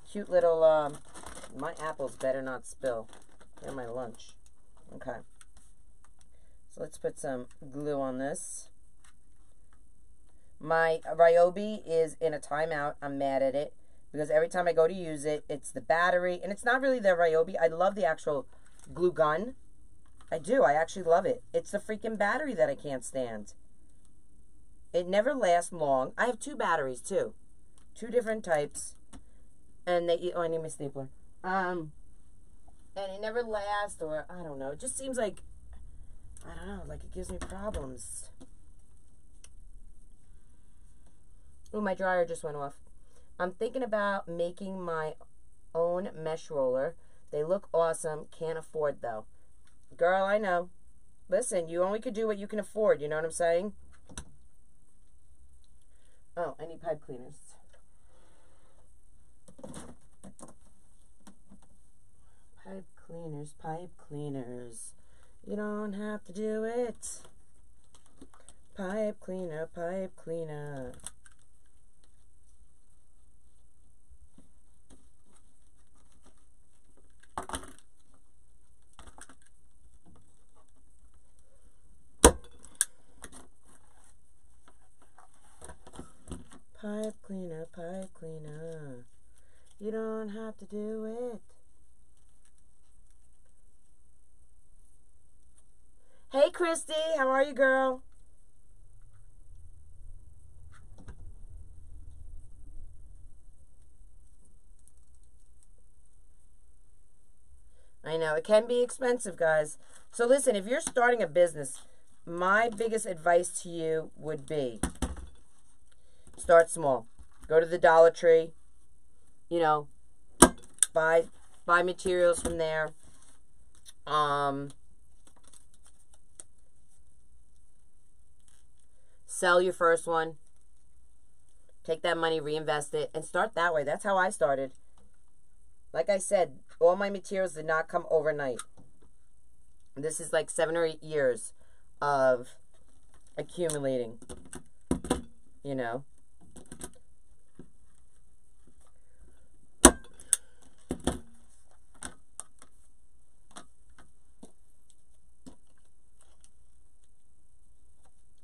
cute little, my apples better not spill. And my lunch. Okay. So let's put some glue on this. My Ryobi is in a timeout. I'm mad at it because every time I go to use it, it's the battery. And it's not really the Ryobi. I love the actual glue gun. I do. I actually love it. It's the freaking battery that I can't stand. It never lasts long. I have 2 batteries too. 2 different types. And they, oh, I need my stapler. And it never lasts, or I don't know. It just seems like, I don't know, like it gives me problems. Ooh, my dryer just went off. I'm thinking about making my own mesh roller. They look awesome. Can't afford, though. Girl, I know. Listen, you only could do what you can afford. You know what I'm saying? Oh, I need pipe cleaners. Pipe cleaners, pipe cleaners. You don't have to do it. Pipe cleaner, pipe cleaner. Pipe cleaner, pipe cleaner. You don't have to do it. Christy. How are you, girl? I know. It can be expensive, guys. So listen, if you're starting a business, my biggest advice to you would be start small. Go to the Dollar Tree. You know, buy materials from there. Sell your first one. Take that money, reinvest it, and start that way. That's how I started. Like I said, all my materials did not come overnight. This is like 7 or 8 years of accumulating, you know.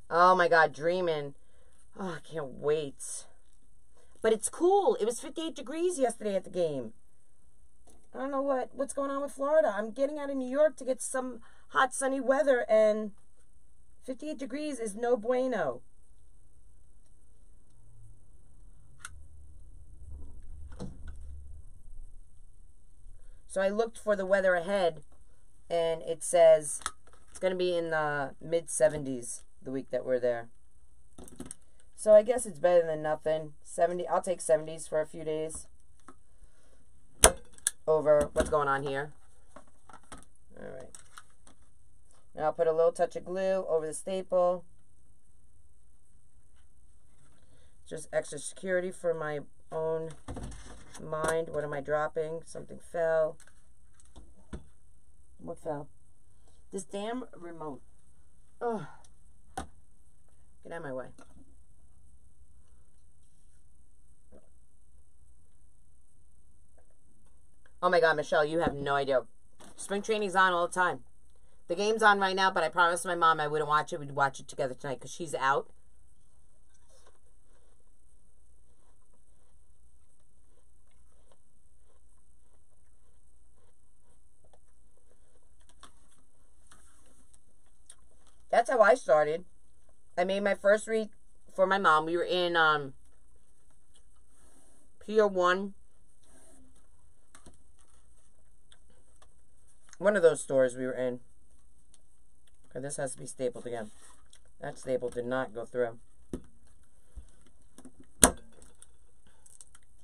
Oh my God, dreaming. Oh, I can't wait. But it's cool. It was 58 degrees yesterday at the game. I don't know what's going on with Florida. I'm getting out of New York to get some hot, sunny weather, and 58 degrees is no bueno. So I looked for the weather ahead, and it says it's going to be in the mid-70s the week that we're there. So I guess it's better than nothing. 70. I'll take 70s for a few days over what's going on here. All right. Now I'll put a little touch of glue over the staple. Just extra security for my own mind. What am I dropping? Something fell. What fell? This damn remote. Ugh. Get out of my way. Oh my God, Michelle, you have no idea. Spring training's on all the time. The game's on right now, but I promised my mom I wouldn't watch it. We'd watch it together tonight because she's out. That's how I started. I made my first wreath for my mom. We were in Pier 1. One of those stores we were in. Okay, this has to be stapled again. That staple did not go through.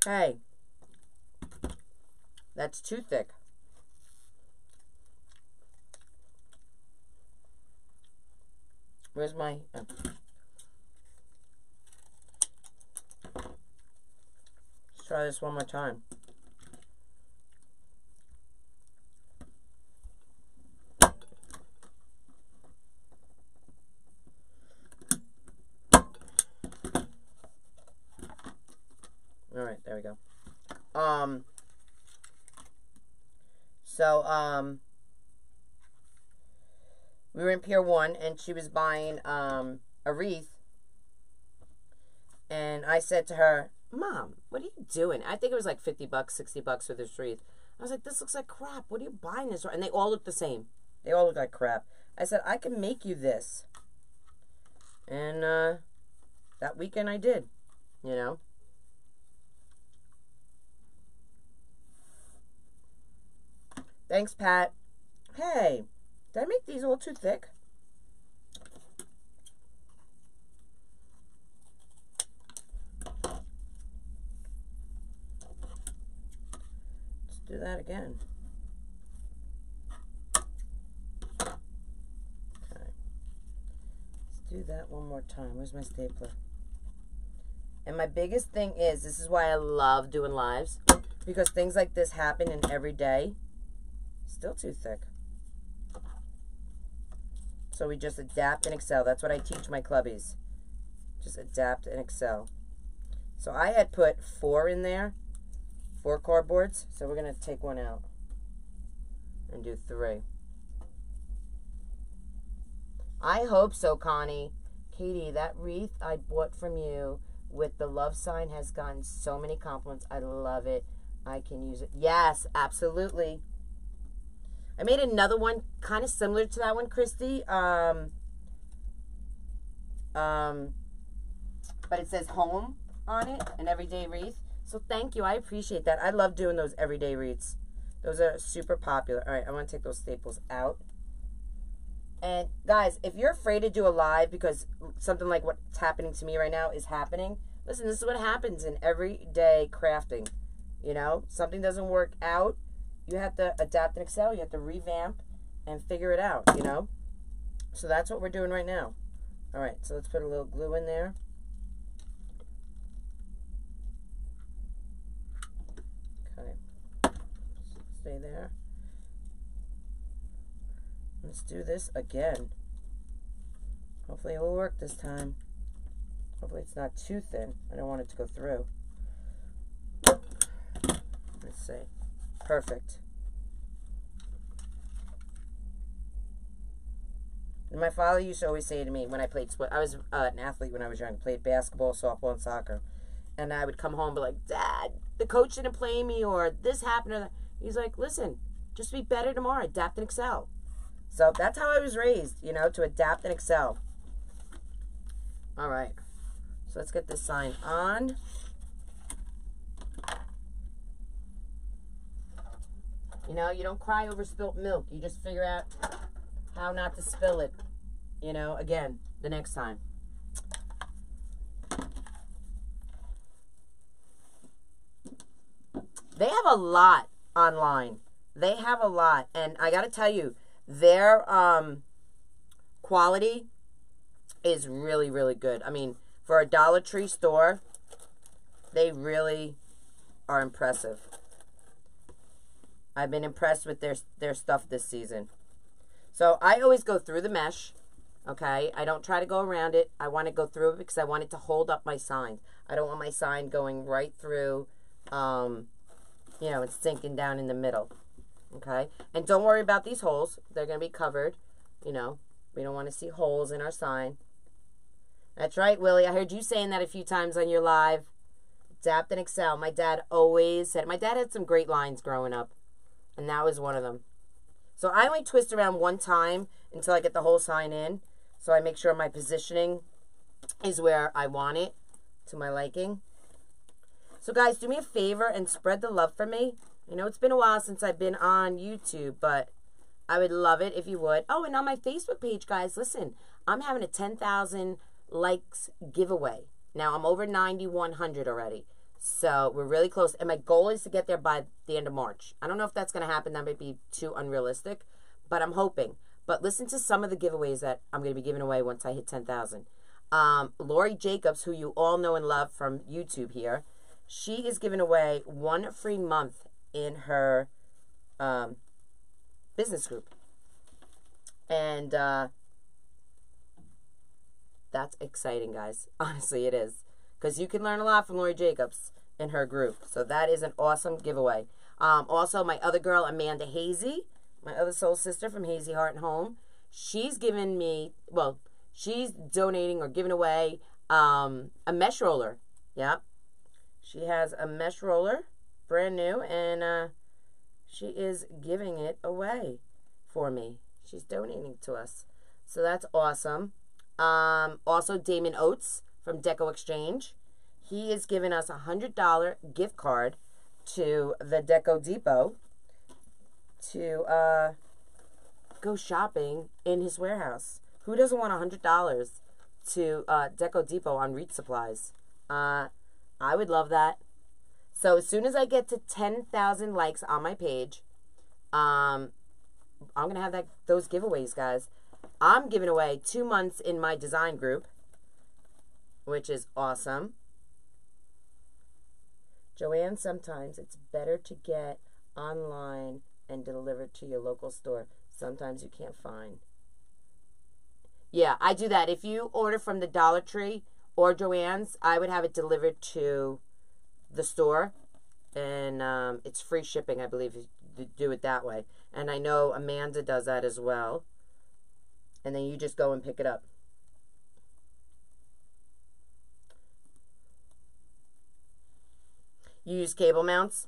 Hey. That's too thick. Where's my... Oh. Let's try this one more time. Alright, there we go. We were in Pier 1, and she was buying a wreath. And I said to her, Mom, what are you doing? I think it was like 50 bucks, 60 bucks for this wreath. I was like, this looks like crap. What are you buying this for? And they all look the same. They all look like crap. I said, I can make you this. And that weekend I did, you know. Thanks, Pat. Hey, did I make these a little too thick? Let's do that again. Okay. Let's do that one more time. Where's my stapler? And my biggest thing is, this is why I love doing lives, because things like this happen in every day. Still too thick. So we just adapt and excel. That's what I teach my clubbies. Just adapt and excel. So I had put 4 in there. 4 cardboards. So we're going to take one out. And do 3. I hope so, Connie. Katie, that wreath I bought from you with the love sign has gotten so many compliments. I love it. I can use it. Yes, absolutely. I made another one kind of similar to that one, Christy. But it says home on it, an everyday wreath. So thank you. I appreciate that. I love doing those everyday wreaths. Those are super popular. All right, I want to take those staples out. And guys, if you're afraid to do a live because something like what's happening to me right now is happening, listen, this is what happens in everyday crafting. You know, something doesn't work out, you have to adapt and excel. You have to revamp and figure it out, you know. So that's what we're doing right now. All right, so let's put a little glue in there. Okay, stay there. Let's do this again. Hopefully it will work this time. Hopefully it's not too thin. I don't want it to go through. Let's see. Perfect. And my father used to always say to me when I played sport, I was an athlete when I was young, played basketball, softball, and soccer. And I would come home and be like, Dad, the coach didn't play me, or this happened, or that. He's like, listen, just be better tomorrow, adapt and excel. So that's how I was raised, you know, to adapt and excel. All right. So let's get this sign on. You know, you don't cry over spilt milk. You just figure out how not to spill it, you know, again, the next time. They have a lot online. They have a lot. And I got to tell you, their quality is really, really good. I mean, for a Dollar Tree store, they really are impressive. I've been impressed with their stuff this season. So I always go through the mesh, okay? I don't try to go around it. I want to go through it because I want it to hold up my sign. I don't want my sign going right through, you know, and sinking down in the middle. Okay, and don't worry about these holes. They're going to be covered. You know, we don't want to see holes in our sign. That's right, Willie. I heard you saying that a few times on your live. Adapt and excel. My dad always said, my dad had some great lines growing up, and that was one of them. So I only twist around one time until I get the whole sign in. So I make sure my positioning is where I want it, to my liking. So guys, do me a favor and spread the love for me. You know, it's been a while since I've been on YouTube, but I would love it if you would. Oh, and on my Facebook page, guys, listen, I'm having a 10,000 likes giveaway. Now, I'm over 9,100 already, so we're really close, and my goal is to get there by the end of March. I don't know if that's going to happen. That might be too unrealistic, but I'm hoping. But listen to some of the giveaways that I'm going to be giving away once I hit 10,000. Lori Jacobs, who you all know and love from YouTube here, she is giving away 1 free month in her business group. And that's exciting, guys. Honestly, it is. Because you can learn a lot from Lori Jacobs in her group. So that is an awesome giveaway. Also, my other girl, Amanda Hazy, my other soul sister from Hazy Heart and Home, she's given me, well, she's donating or giving away a mesh roller. Yep. She has a mesh roller, brand new, and she is giving it away for me. She's donating to us. So that's awesome. Also, Damon Oates from Deco Exchange. He is giving us a $100 gift card to the Deco Depot to go shopping in his warehouse. Who doesn't want $100 to Deco Depot on Wreath supplies? I would love that. So as soon as I get to 10,000 likes on my page, I'm going to have those giveaways, guys. I'm giving away 2 months in my design group, which is awesome. Joanne, sometimes it's better to get online and delivered to your local store. Sometimes you can't find. Yeah, I do that. If you order from the Dollar Tree or Joann's, I would have it delivered to the store. And it's free shipping, I believe, if you do it that way. And I know Amanda does that as well. And then you just go and pick it up. You use cable mounts?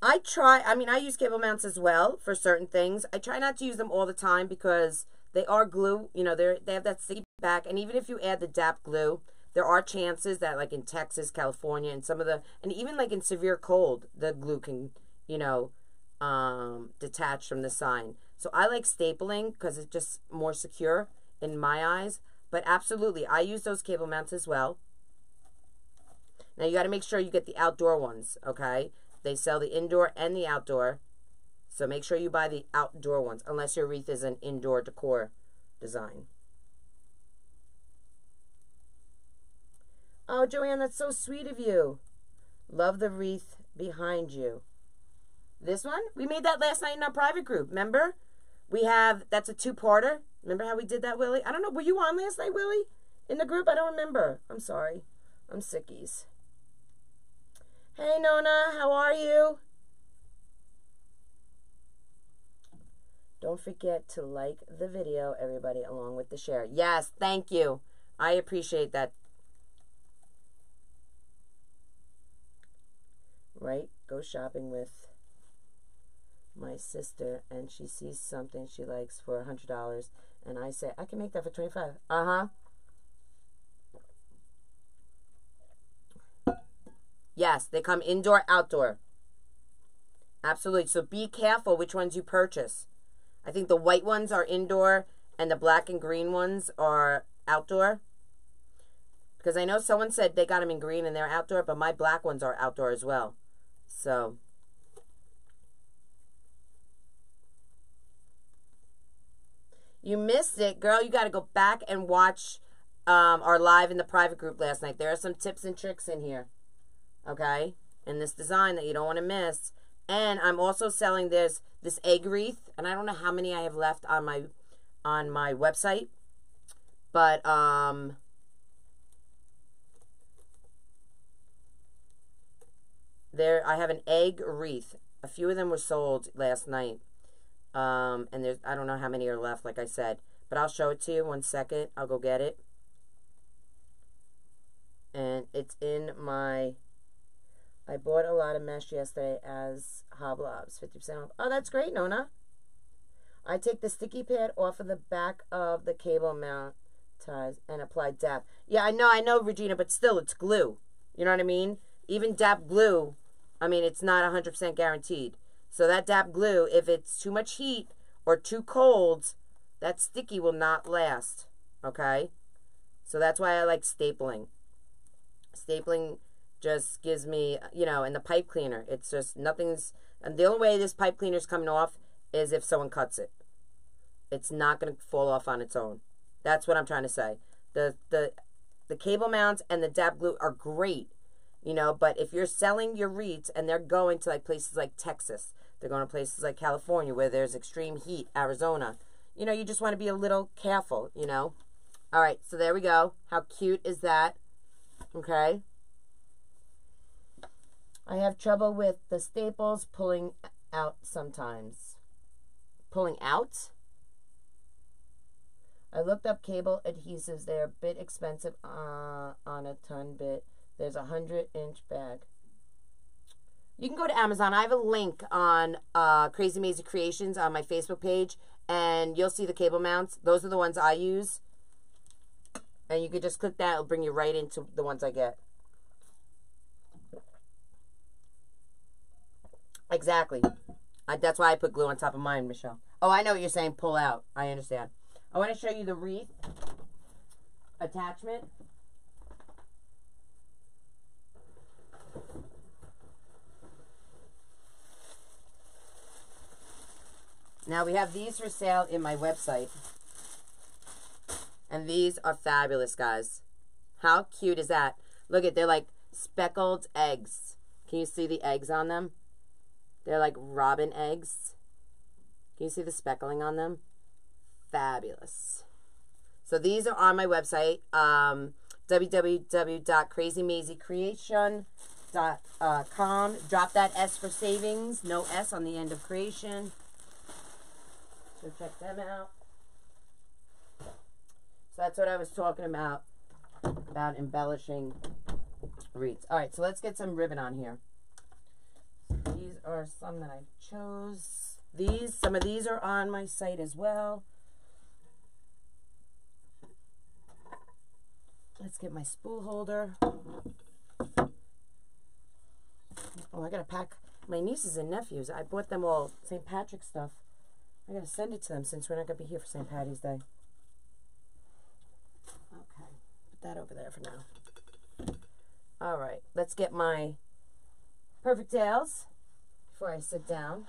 I use cable mounts as well for certain things. I try not to use them all the time because they are glue. You know, they have that sticky back. And even if you add the DAP glue, there are chances that, like in Texas, California, and and even like in severe cold, the glue can, you know, detach from the sign. So I like stapling because it's just more secure in my eyes. But absolutely, I use those cable mounts as well. Now you got to make sure you get the outdoor ones, okay? They sell the indoor and the outdoor. So make sure you buy the outdoor ones, unless your wreath is an indoor decor design. Oh, Joanne, that's so sweet of you. Love the wreath behind you. This one? We made that last night in our private group, remember? That's a two-parter. Remember how we did that, Willie? I don't know, were you on last night, Willie? In the group? I don't remember. I'm sorry. I'm sickies. Hey, Nona, how are you? Don't forget to like the video, everybody, along with the share. Yes, thank you. I appreciate that. Right? Go shopping with my sister, and she sees something she likes for $100, and I say, I can make that for $25. Uh-huh. Yes, they come indoor, outdoor. Absolutely. So be careful which ones you purchase. I think the white ones are indoor and the black and green ones are outdoor. Because I know someone said they got them in green and they're outdoor, but my black ones are outdoor as well. So you missed it, girl. You got to go back and watch our live in the private group last night. There are some tips and tricks in here. Okay, in this design that you don't want to miss. And I'm also selling this egg wreath, and I don't know how many I have left on my website, but there I have an egg wreath. A few of them were sold last night, and I don't know how many are left, like I said, but I'll show it to you. 1 second, I'll go get it, and it's in my. I bought a lot of mesh yesterday as Hoblobs, 50% off. Oh, that's great, Nona. I take the sticky pad off of the back of the cable mount ties and apply DAP. Yeah, I know, Regina, but still, it's glue. You know what I mean? Even DAP glue, I mean, it's not 100% guaranteed. So that DAP glue, if it's too much heat or too cold, that sticky will not last, okay? So that's why I like stapling. Stapling just gives me, you know, and the pipe cleaner, it's just and the only way this pipe cleaner is coming off is if someone cuts it. It's not going to fall off on its own. That's what I'm trying to say. The cable mounts and the DAP glue are great, you know, but if you're selling your wreaths and they're going to like places like Texas, they're going to places like California where there's extreme heat, Arizona, you know, you just want to be a little careful, you know. All right, so there we go. How cute is that? Okay. I have trouble with the staples pulling out sometimes. Pulling out? I looked up cable adhesives. They're a bit expensive on a ton bit. There's a 100-inch bag. You can go to Amazon. I have a link on Krazy Mazie Kreations on my Facebook page, and you'll see the cable mounts. Those are the ones I use. And you could just click that. It'll bring you right into the ones I get. Exactly. That's why I put glue on top of mine, Michelle. Oh, I know what you're saying. Pull out. I understand. I want to show you the wreath attachment. Now, we have these for sale in my website. And these are fabulous, guys. How cute is that? Look at, they're like speckled eggs. Can you see the eggs on them? They're like robin eggs. Can you see the speckling on them? Fabulous. So these are on my website, www.krazymaziekreation.com. Drop that S for savings. No S on the end of creation. So check them out. So that's what I was talking about embellishing wreaths. All right, so let's get some ribbon on here. These are some that I chose. Some of these are on my site as well. Let's get my spool holder. Oh, I gotta pack my nieces and nephews. I bought them all St. Patrick's stuff. I gotta send it to them since we're not gonna be here for St. Patty's Day. Okay, put that over there for now. All right, let's get my Perfect Tails before I sit down.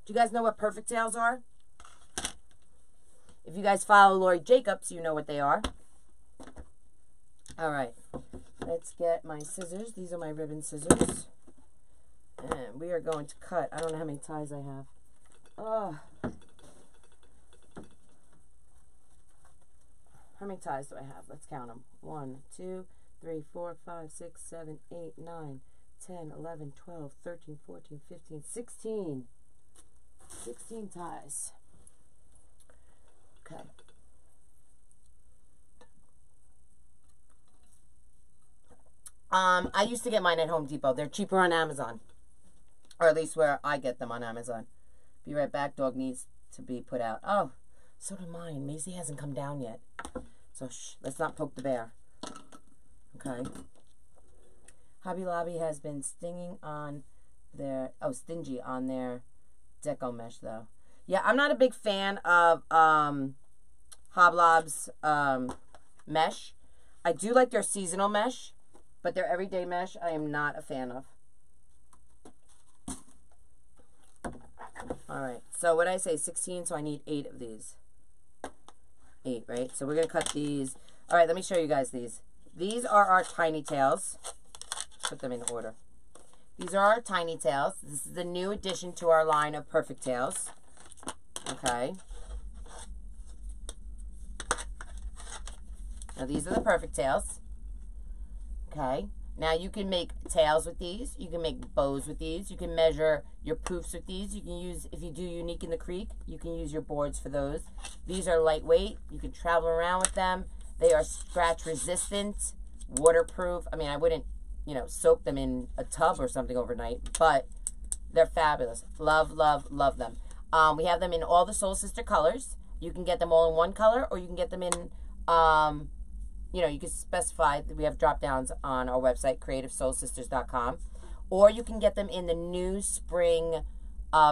Do you guys know what Perfect Tails are? If you guys follow Lori Jacobs, you know what they are. All right, let's get my scissors. These are my ribbon scissors. And we are going to cut. I don't know how many ties I have. Oh. How many ties do I have? Let's count them. 1, 2, 3, 4, 5, 6, 7, 8, 9, 10, 11, 12, 13, 14, 15, 16. 16 ties. Okay. I used to get mine at Home Depot. They're cheaper on Amazon. Or at least where I get them on Amazon. Be right back. Dog needs to be put out. Oh, so did mine. Maisie hasn't come down yet. So shh, let's not poke the bear. Okay. Hobby Lobby has been stingy on their deco mesh though. Yeah, I'm not a big fan of Hoblob's mesh. I do like their seasonal mesh, but their everyday mesh I am not a fan of. Alright, so what did I say? 16, so I need 8 of these. 8, right? So we're going to cut these. Alright, let me show you guys these. These are our tiny tails. Put them in order. These are our tiny tails. This is the new addition to our line of Perfect Tails. Okay. Now these are the Perfect Tails. Okay. Now you can make tails with these. You can make bows with these. You can measure your poofs with these. You can use, if you do Unique in the Creek, you can use your boards for those. These are lightweight. You can travel around with them. They are scratch resistant, waterproof. I mean, I wouldn't, soak them in a tub or something overnight, but they're fabulous. Love, love, love them. We have them in all the Soul Sister colors. You can get them all in one color, or you can get them in, you can specify that we have drop downs on our website, creativesoulsisters.com, or you can get them in the new spring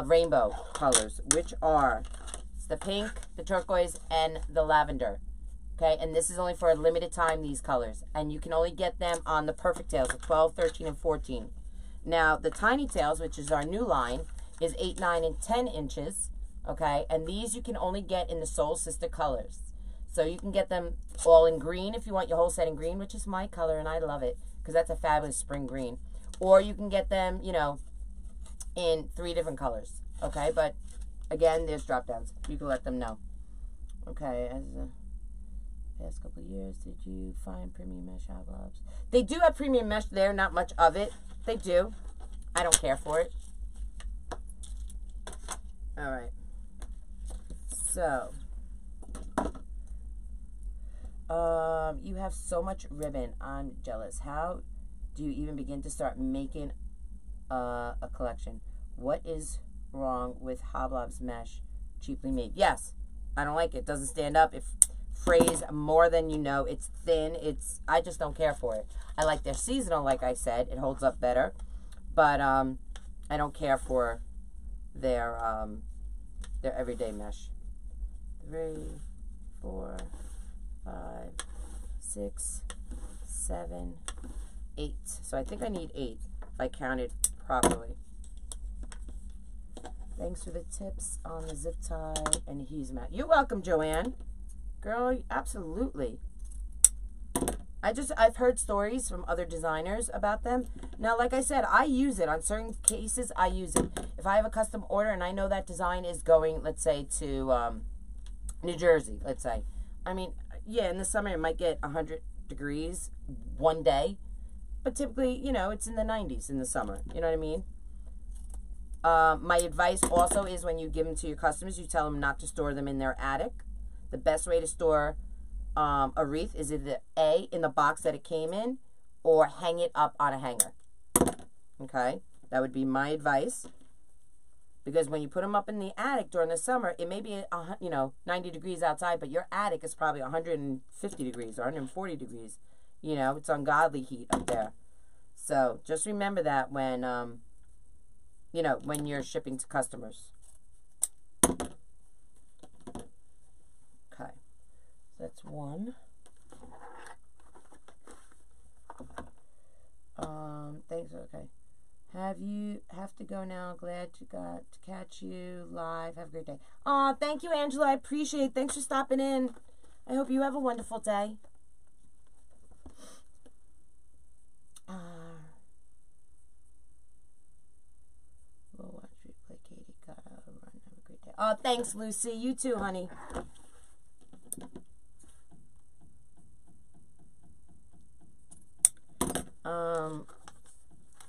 rainbow colors, which are the pink, the turquoise, and the lavender. Okay, and this is only for a limited time, these colors. And you can only get them on the Perfect Tails of 12, 13, and 14. Now, the Tiny Tails, which is our new line, is 8, 9, and 10 inches. Okay, and these you can only get in the Soul Sister colors. So you can get them all in green if you want your whole set in green, which is my color, and I love it because that's a fabulous spring green. Or you can get them, in 3 different colors. Okay, but again, there's drop downs. You can let them know. Okay, as the past couple of years, did you find premium mesh Hoblobs? They do have premium mesh there, not much of it. They do. I don't care for it. All right. So, you have so much ribbon. I'm jealous. How do you even begin to start making a collection? What is wrong with Hoblob's mesh? Cheaply made. Yes, I don't like it. It doesn't stand up. It frays more than you know. It's thin. I just don't care for it. I like their seasonal, like I said. It holds up better. But I don't care for their everyday mesh. 3, 4, 5, 6, 7, 8. So I think I need 8 if I counted properly. Thanks for the tips on the zip tie and the Hughes mat. You're welcome, Joanne. Girl, absolutely. I've heard stories from other designers about them. Now, like I said, I use it. On certain cases, I use it. If I have a custom order and I know that design is going, let's say, to New Jersey, let's say. I mean, yeah, in the summer it might get 100 degrees one day. But typically, it's in the 90s in the summer. You know what I mean? My advice also is when you give them to your customers, you tell them not to store them in their attic. The best way to store a wreath is either A, in the box that it came in, or hang it up on a hanger. Okay? That would be my advice. Because when you put them up in the attic during the summer, it may be, 90 degrees outside, but your attic is probably 150 degrees or 140 degrees. You know, it's ungodly heat up there. So just remember that when, when you're shipping to customers. Okay. That's one. Thanks. Okay. Have to go now. Glad to catch you live. Have a great day. Aw, thank you, Angela. I appreciate it. Thanks for stopping in. I hope you have a wonderful day. We'll watch replay. Katie, gotta run. Have a great day. Oh, thanks, Lucy. You too, honey.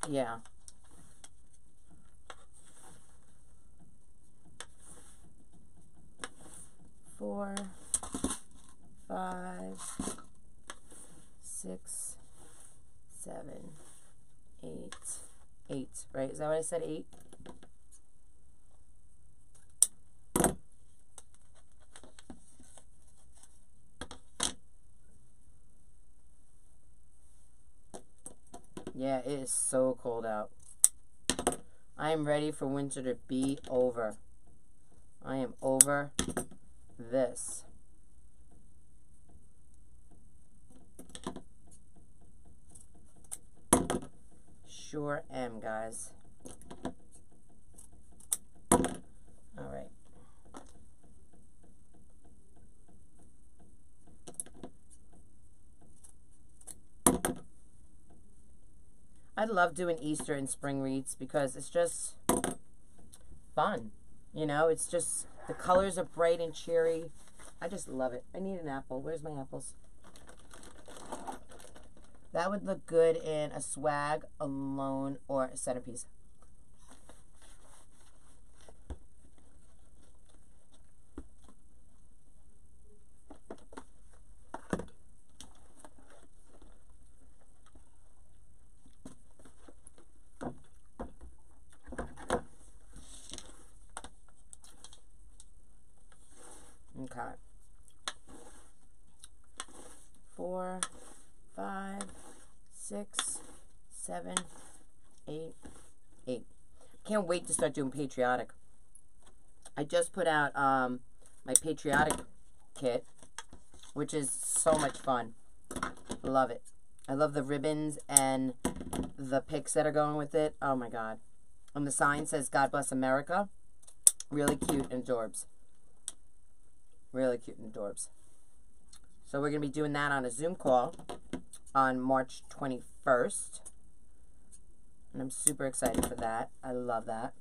Yeah. Four, 5, 6, 7, 8. 8, right? Is that what I said? 8? Yeah, it is so cold out. I am ready for winter to be over. I am over this. Sure am, guys. All right. I love doing Easter and spring wreaths because it's just fun. You know, it's just, the colors are bright and cheery. I just love it. I need an apple. Where's my apples? That would look good in a swag, alone, or a centerpiece. Okay. 4, 5, 6, 7, 8, 8. Can't wait to start doing patriotic. I just put out my patriotic kit, which is so much fun. Love it. I love the ribbons and the pics that are going with it. Oh my God. And the sign says God Bless America. Really cute and adorbs. Really cute and adorbs. So we're going to be doing that on a Zoom call on March 21st. And I'm super excited for that. I love that.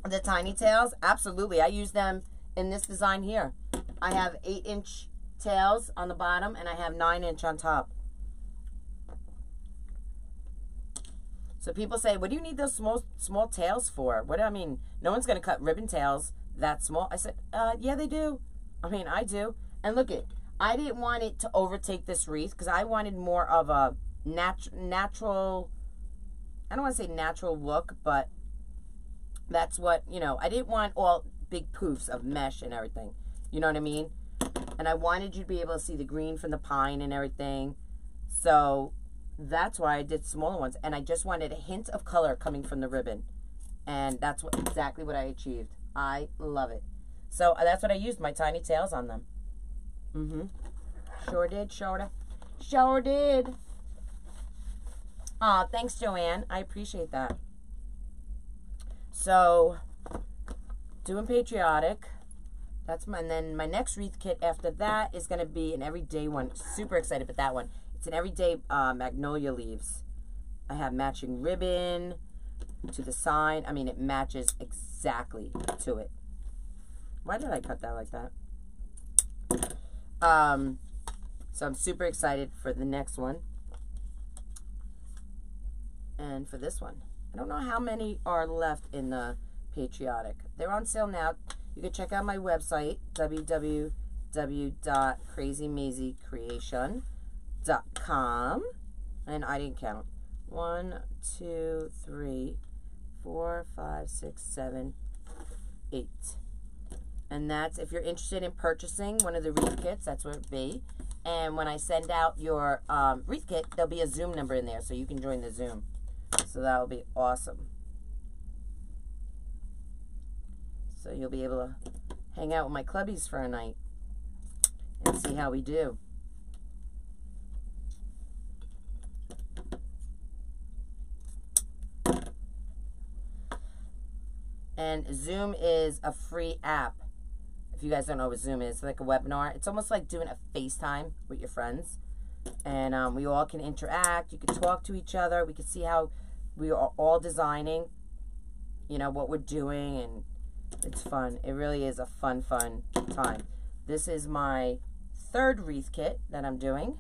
The tiny tails, absolutely. I use them in this design here. I have 8-inch tails on the bottom and I have 9-inch on top. So people say, what do you need those small tails for? What do I mean? No one's going to cut ribbon tails that small. I said, yeah, they do. I mean, I do. And look it, I didn't want it to overtake this wreath because I wanted more of a natural, I don't want to say natural look, but that's what, you know, I didn't want all big poofs of mesh and everything. You know what I mean? And I wanted you to be able to see the green from the pine and everything. So that's why I did smaller ones. And I just wanted a hint of color coming from the ribbon. And that's exactly what I achieved. I love it. So that's what I used, my tiny tails on them. Sure did, sure did. Aw, thanks, Joanne. I appreciate that. So, doing patriotic. That's and then my next wreath kit after that is going to be an everyday one. Super excited about that one. It's an everyday magnolia leaves. I have matching ribbon to the sign. I mean, it matches exactly to it. Why did I cut that like that? So I'm super excited for the next one. And for this one. I don't know how many are left in the patriotic. They're on sale now. You can check out my website, www.crazymazieCreation.com. And I didn't count. 1, 2, 3, 4, 5, 6, 7, 8. And that's, if you're interested in purchasing one of the wreath kits, that's what it would be. And when I send out your wreath kit, there'll be a Zoom number in there, so you can join the Zoom. So that will be awesome. So you'll be able to hang out with my clubbies for a night and see how we do. And Zoom is a free app. If you guys don't know what Zoom is, it's like a webinar. It's almost like doing a FaceTime with your friends. And we all can interact. You can talk to each other. We can see how we are all designing, you know, what we're doing. And it's fun. It really is a fun time. This is my 3rd wreath kit that I'm doing.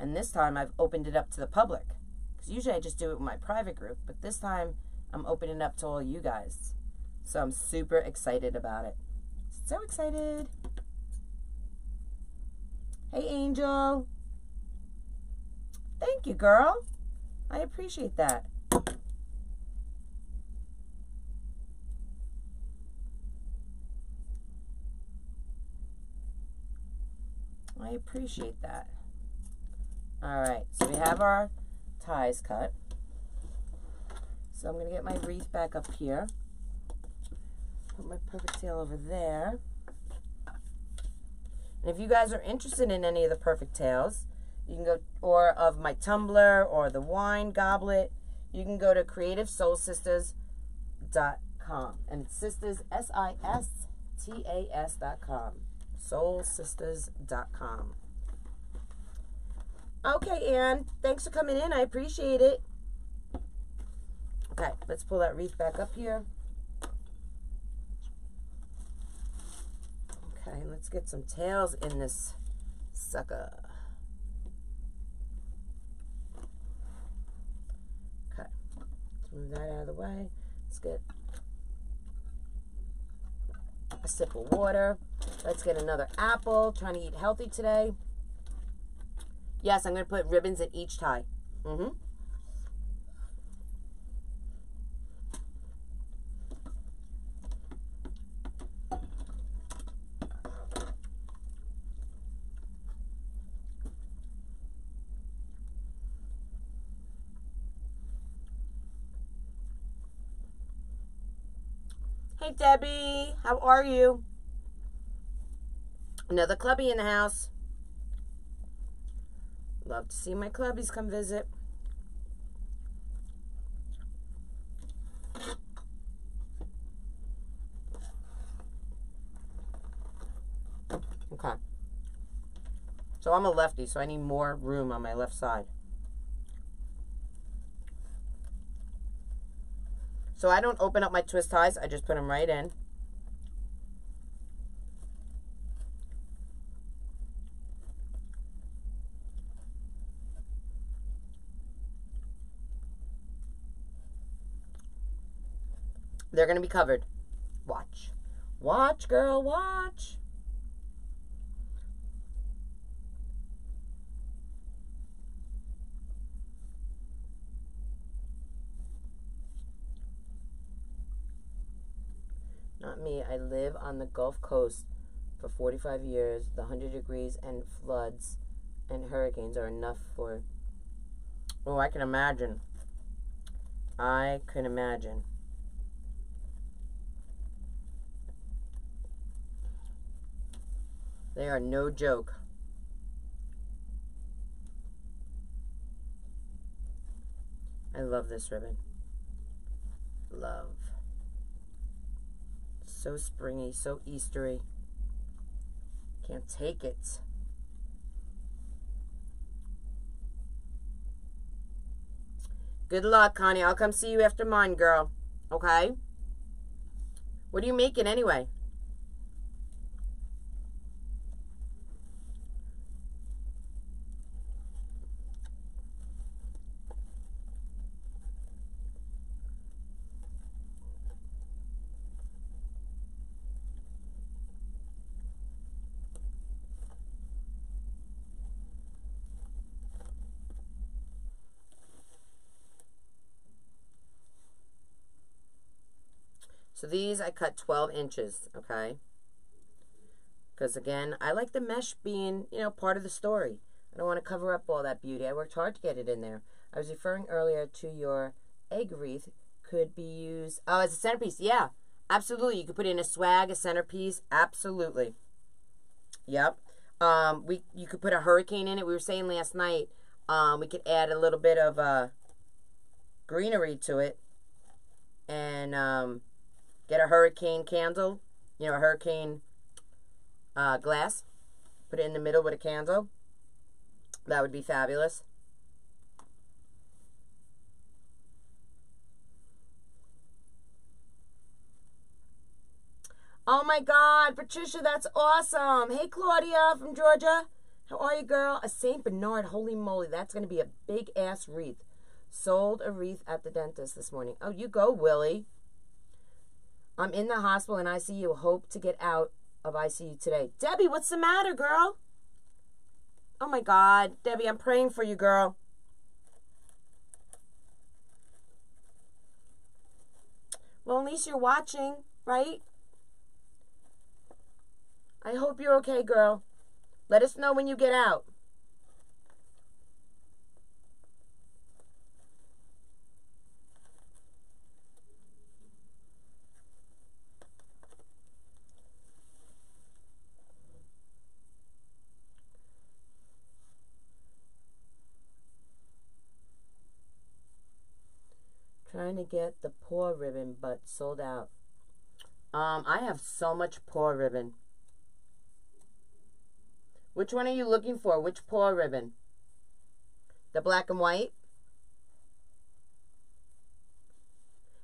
And this time I've opened it up to the public. Because usually I just do it with my private group. But this time I'm opening it up to all you guys. So I'm super excited about it. So excited. Hey, Angel. Thank you, girl. I appreciate that. I appreciate that. All right, so we have our ties cut. So I'm going to get my wreath back up here. Put my perfect tail over there. And if you guys are interested in any of the perfect tails, you can go, or of my tumbler or the wine goblet, you can go to creativesoulsistas.com. And it's sisters, SISTAS.com. Soulsistas.com. Okay, Ann. Thanks for coming in. I appreciate it. Okay, let's pull that wreath back up here. Okay, let's get some tails in this sucker. Okay, let's move that out of the way. Let's get a sip of water. Let's get another apple. Trying to eat healthy today. Yes, I'm going to put ribbons in each tie. Hey, Debbie. How are you? Another clubby in the house. Love to see my clubbies come visit. Okay. So I'm a lefty, so I need more room on my left side. So I don't open up my twist ties. I just put them right in. They're going to be covered. Watch. Watch, girl, watch. Not me. I live on the Gulf Coast for 45 years. The 100 degrees and floods and hurricanes are enough for... Oh, I can imagine. I can imagine. They are no joke. I love this ribbon. Love. So springy, so Eastery. Can't take it. Good luck, Connie. I'll come see you after mine, girl. Okay? What are you making anyway? So these I cut 12 inches, okay? Because, again, I like the mesh being, you know, part of the story. I don't want to cover up all that beauty. I worked hard to get it in there. I was referring earlier to your egg wreath could be used, oh, as a centerpiece. Yeah, absolutely. You could put in a swag, a centerpiece. Absolutely. Yep. You could put a hurricane in it. We were saying last night we could add a little bit of greenery to it and get a hurricane candle, you know, a hurricane glass. Put it in the middle with a candle. That would be fabulous. Oh my God, Patricia, that's awesome. Hey, Claudia from Georgia. How are you, girl? A St. Bernard, holy moly. That's going to be a big-ass wreath. Sold a wreath at the dentist this morning. Oh, you go, Willie. I'm in the hospital in ICU. Hope to get out of ICU today. Debbie, what's the matter, girl? Oh my God, Debbie, I'm praying for you, girl. Well, at least you're watching, right? I hope you're okay, girl. Let us know when you get out. Trying to get the paw ribbon, but sold out. I have so much paw ribbon. Which one are you looking for? Which paw ribbon? The black and white?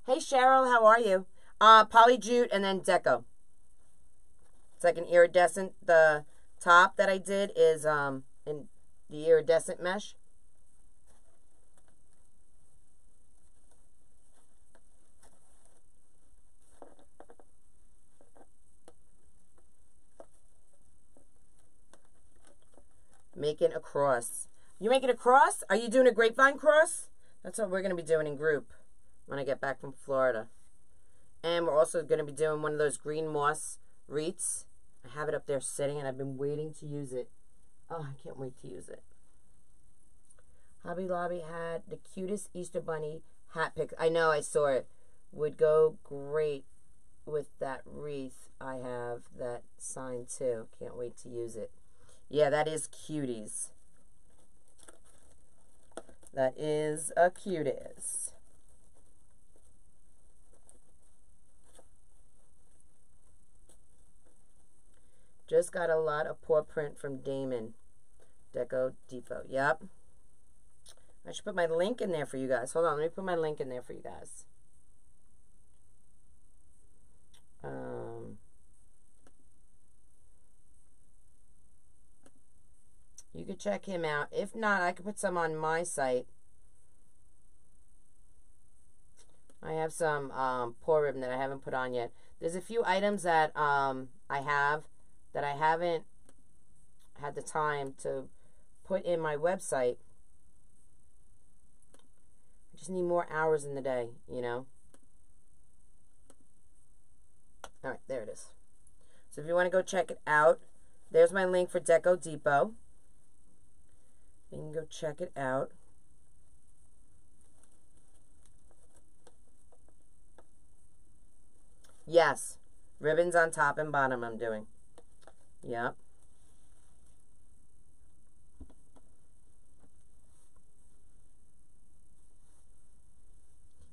Hey, Cheryl, how are you? Polyjute and then deco. It's like an iridescent. The top that I did is in the iridescent mesh. Making a cross. You making a cross? Are you doing a grapevine cross? That's what we're going to be doing in group when I get back from Florida. And we're also going to be doing one of those green moss wreaths. I have it up there sitting, and I've been waiting to use it. Oh, I can't wait to use it. Hobby Lobby had the cutest Easter Bunny hat pick. I know, I saw it. Would go great with that wreath. I have that sign, too. Can't wait to use it. Yeah, that is cuties. That is a cuties. Just got a lot of paw print from Damon. Deco Depot. Yep. I should put my link in there for you guys. Hold on, let me put my link in there for you guys. You could check him out. If not, I could put some on my site. I have some paw ribbon that I haven't put on yet. There's a few items that I have that I haven't had the time to put in my website. I just need more hours in the day, you know. All right, there it is. So if you want to go check it out, there's my link for Deco Depot. You can go check it out. Yes, ribbons on top and bottom I'm doing. Yep.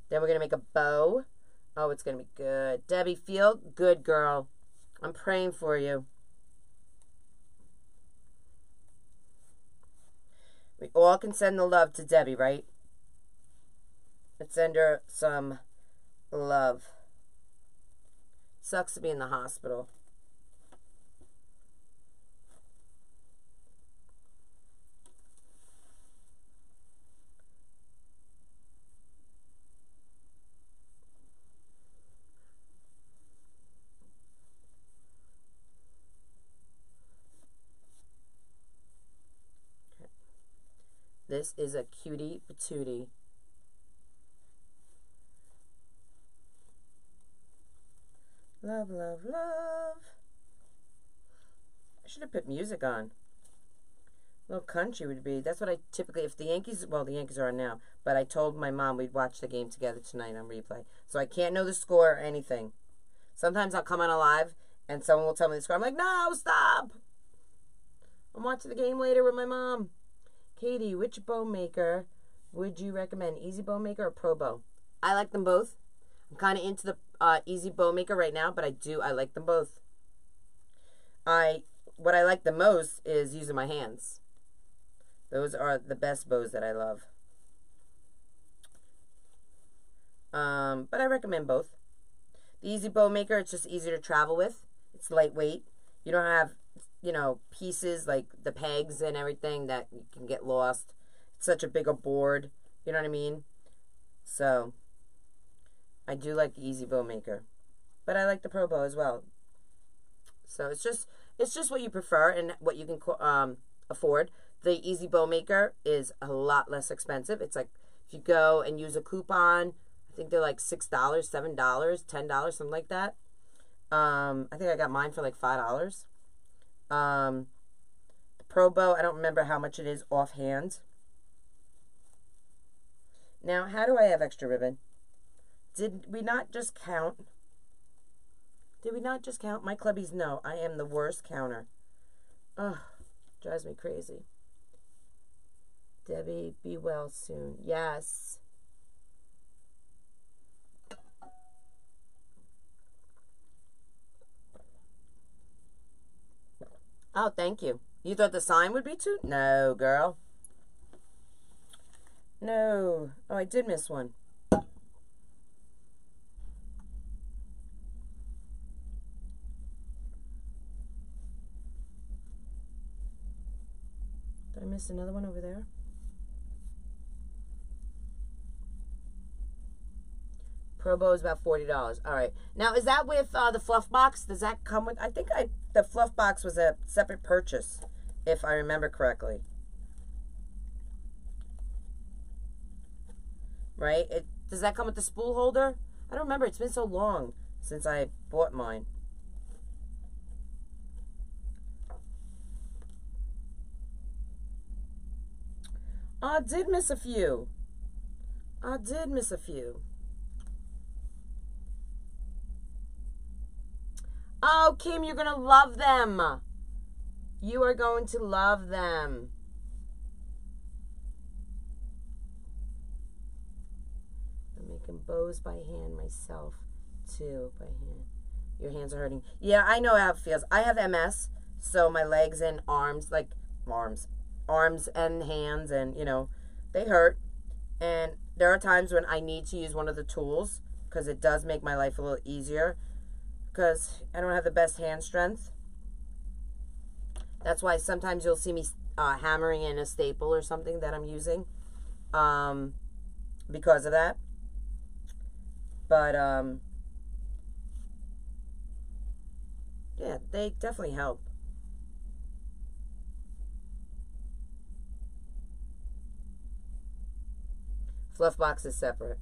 Then we're going to make a bow. Oh, it's going to be good. Debbie, feel good, girl. I'm praying for you. We all can send the love to Debbie, right? Let's send her some love. Sucks to be in the hospital. This is a cutie patootie. Love, love, love. I should have put music on. A little country would be. That's what I typically, if the Yankees, well, the Yankees are on now, but I told my mom we'd watch the game together tonight on replay. So I can't know the score or anything. Sometimes I'll come on a live and someone will tell me the score. I'm like, no, stop. I'm watching the game later with my mom. Katie, which bow maker would you recommend? Easy bow maker or pro bow? I like them both. I'm kind of into the easy bow maker right now, but I like them both. What I like the most is using my hands. Those are the best bows that I love. But I recommend both. The easy bow maker, it's just easier to travel with. It's lightweight. You don't have, you know, pieces like the pegs and everything that you can get lost. It's such a bigger board. You know what I mean? So, I do like the easy bow maker. But I like the pro bow as well. So, it's just what you prefer and what you can afford. The easy bow maker is a lot less expensive. It's like if you go and use a coupon, I think they're like $6, $7, $10, something like that. I think I got mine for like $5. The pro bow, I don't remember how much it is offhand. Now, how do I have extra ribbon? Did we not just count? Did we not just count? My clubbies know I am the worst counter. Ugh, drives me crazy. Debbie, be well soon. Yes. Oh, thank you. You thought the sign would be too? No, girl. No. Oh, I did miss one. Did I miss another one over there? Pro bow is about $40. All right. Now, is that with the fluff box? Does that come with? I think the fluff box was a separate purchase, if I remember correctly. Right? Does that come with the spool holder? I don't remember. It's been so long since I bought mine. I did miss a few. I did miss a few. Oh, Kim, you're going to love them. You are going to love them. I'm making bows by hand myself, too, by hand. Your hands are hurting. Yeah, I know how it feels. I have MS, so my legs and arms, like arms and hands, and, you know, they hurt. And there are times when I need to use one of the tools because it does make my life a little easier because I don't have the best hand strength. That's why sometimes you'll see me hammering in a staple or something that I'm using because of that. But, yeah, they definitely help. Fluff box is separate.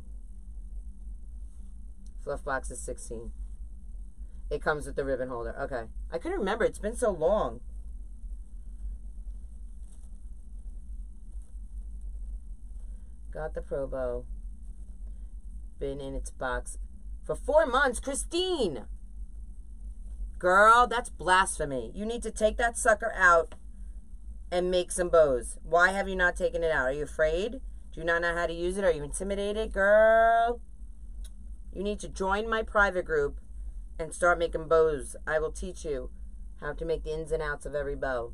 Fluff box is $16. It comes with the ribbon holder. Okay. I couldn't remember. It's been so long. Got the Pro Bow. Been in its box for 4 months. Christine! Girl, that's blasphemy. You need to take that sucker out and make some bows. Why have you not taken it out? Are you afraid? Do you not know how to use it? Are you intimidated? Girl, you need to join my private group and start making bows. I will teach you how to make the ins and outs of every bow.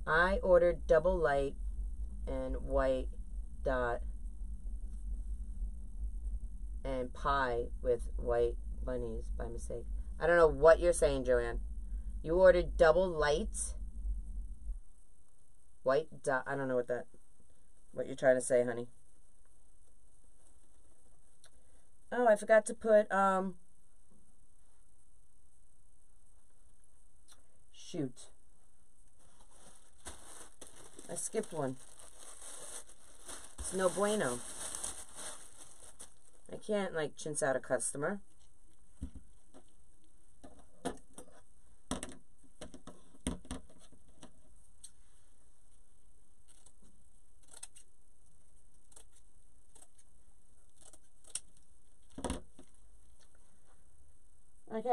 I ordered double light and white dot and pie with white bunnies by mistake. I don't know what you're saying, Joanne. You ordered double light, white dot. I don't know what you're trying to say, honey. Oh, I forgot to put, shoot. I skipped one. It's no bueno. I can't, like, chintz out a customer.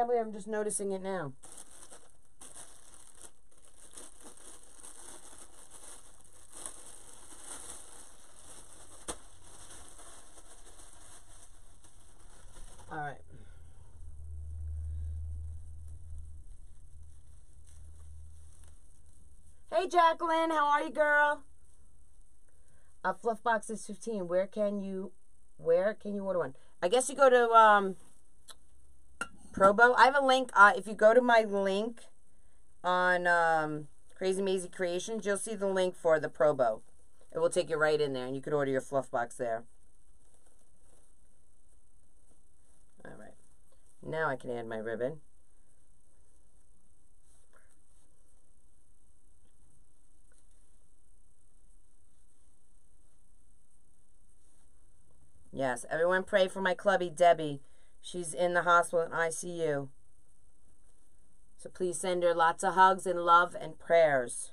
can't believe I'm just noticing it now. All right. Hey, Jacqueline, how are you, girl? Fluff box is 15. Where can you order one? I guess you go to Probo. I have a link. If you go to my link on Krazy Mazie Kreations, you'll see the link for the Probo. It will take you right in there, and you could order your fluff box there. All right. Now I can add my ribbon. Yes, everyone pray for my clubby, Debbie. She's in the hospital in ICU. So please send her lots of hugs and love and prayers.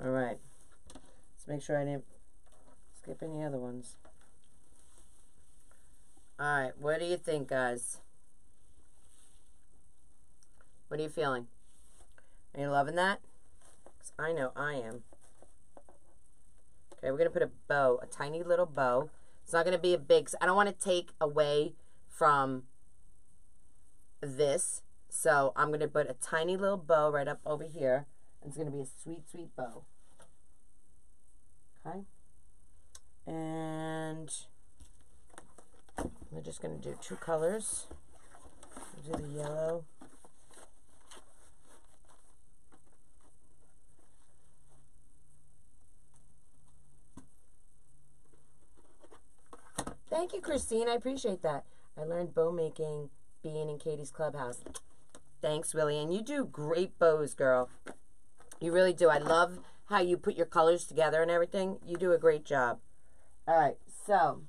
All right. Let's make sure I didn't skip any other ones. All right. What do you think, guys? What are you feeling? Are you loving that? 'Cause I know I am. Okay, we're going to put a bow, a tiny little bow. It's not going to be a big... I don't want to take away from this. So I'm going to put a tiny little bow right up over here. And it's going to be a sweet, sweet bow. Okay? And we're just going to do 2 colors. We'll do the yellow. Thank you, Christine. I appreciate that. I learned bow making being in Katie's clubhouse. Thanks, Willie. And you do great bows, girl. You really do. I love how you put your colors together and everything. You do a great job. All right, so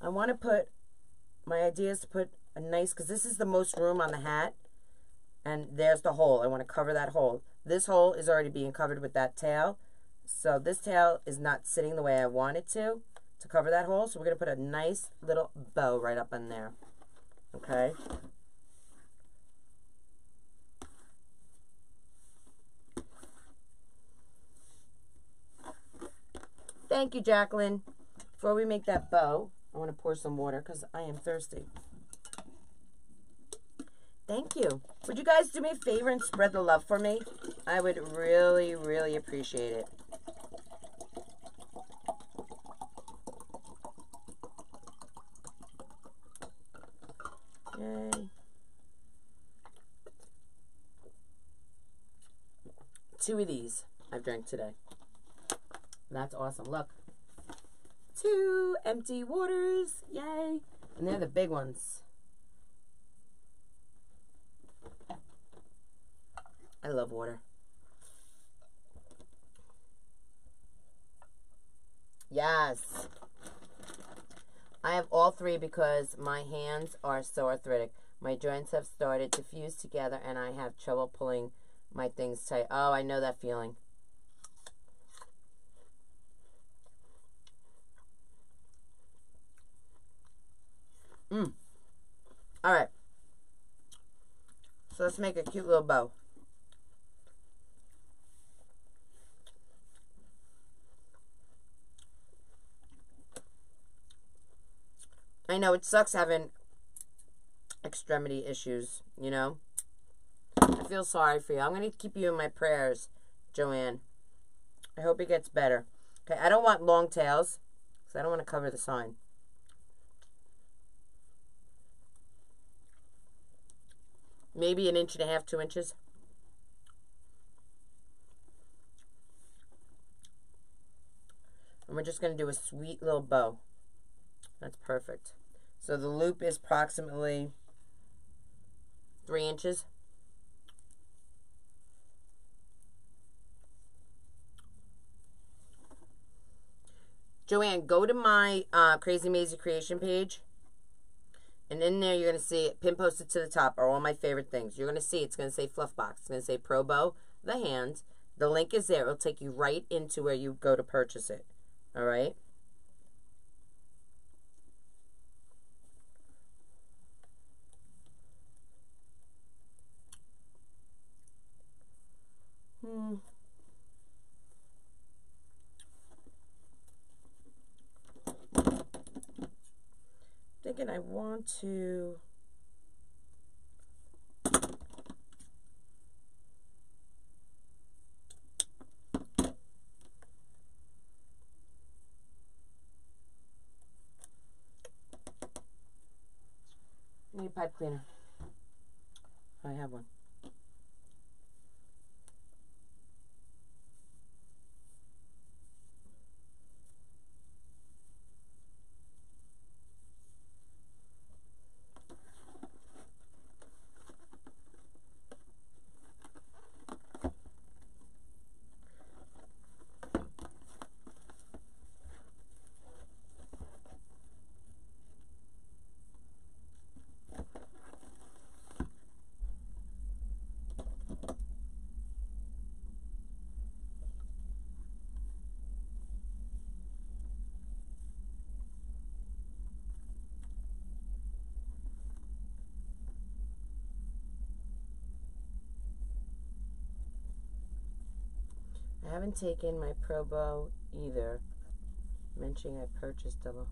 I want to put, my idea is to put a nice, because this is the most room on the hat. And there's the hole. I want to cover that hole. This hole is already being covered with that tail. So this tail is not sitting the way I want it to cover that hole. So we're going to put a nice little bow right up in there. Okay. Thank you, Jacqueline. Before we make that bow, I want to pour some water because I am thirsty. Thank you. Would you guys do me a favor and spread the love for me? I would really, really appreciate it. Yay. 2 of these I've drank today. That's awesome. Look. 2 empty waters. Yay. And they're the big ones. I love water. Yes. I have all 3 because my hands are so arthritic. My joints have started to fuse together and I have trouble pulling my things tight. Oh, I know that feeling. All right. So let's make a cute little bow. I know it sucks having extremity issues, you know. I feel sorry for you. I'm going to keep you in my prayers, Joanne. I hope it gets better. Okay, I don't want long tails because I don't want to cover the sign. Maybe 1.5 inches, 2 inches. And we're just going to do a sweet little bow. That's perfect. So the loop is approximately 3 inches. Joanne, go to my Krazy Mazie Kreation page And in there, you're going to see, pin posted to the top are all my favorite things. You're going to see, it's going to say Fluff Box. It's going to say Pro Bow, the hand. The link is there. It'll take you right into where you go to purchase it. All right? Thinking I want to... I need a pipe cleaner. I have one. I haven't taken my Pro Bow either. Mentioning I purchased them.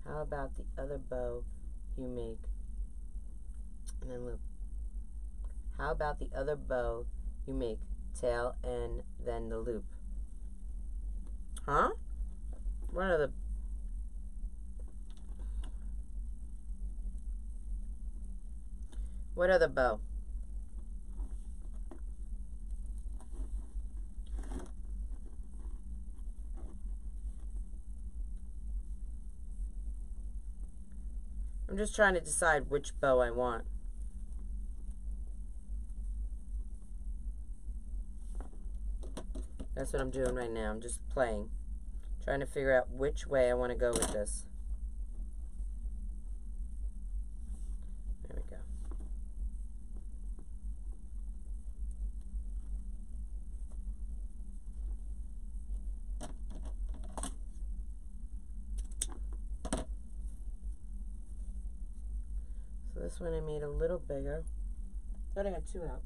How about the other bow you make? And then loop. How about the other bow you make? Tail and then the loop. Huh? What are the... What other bow? I'm just trying to decide which bow I want. That's what I'm doing right now. I'm just playing. Trying to figure out which way I want to go with this. There we go. So this one I made a little bigger. Thought I got two out.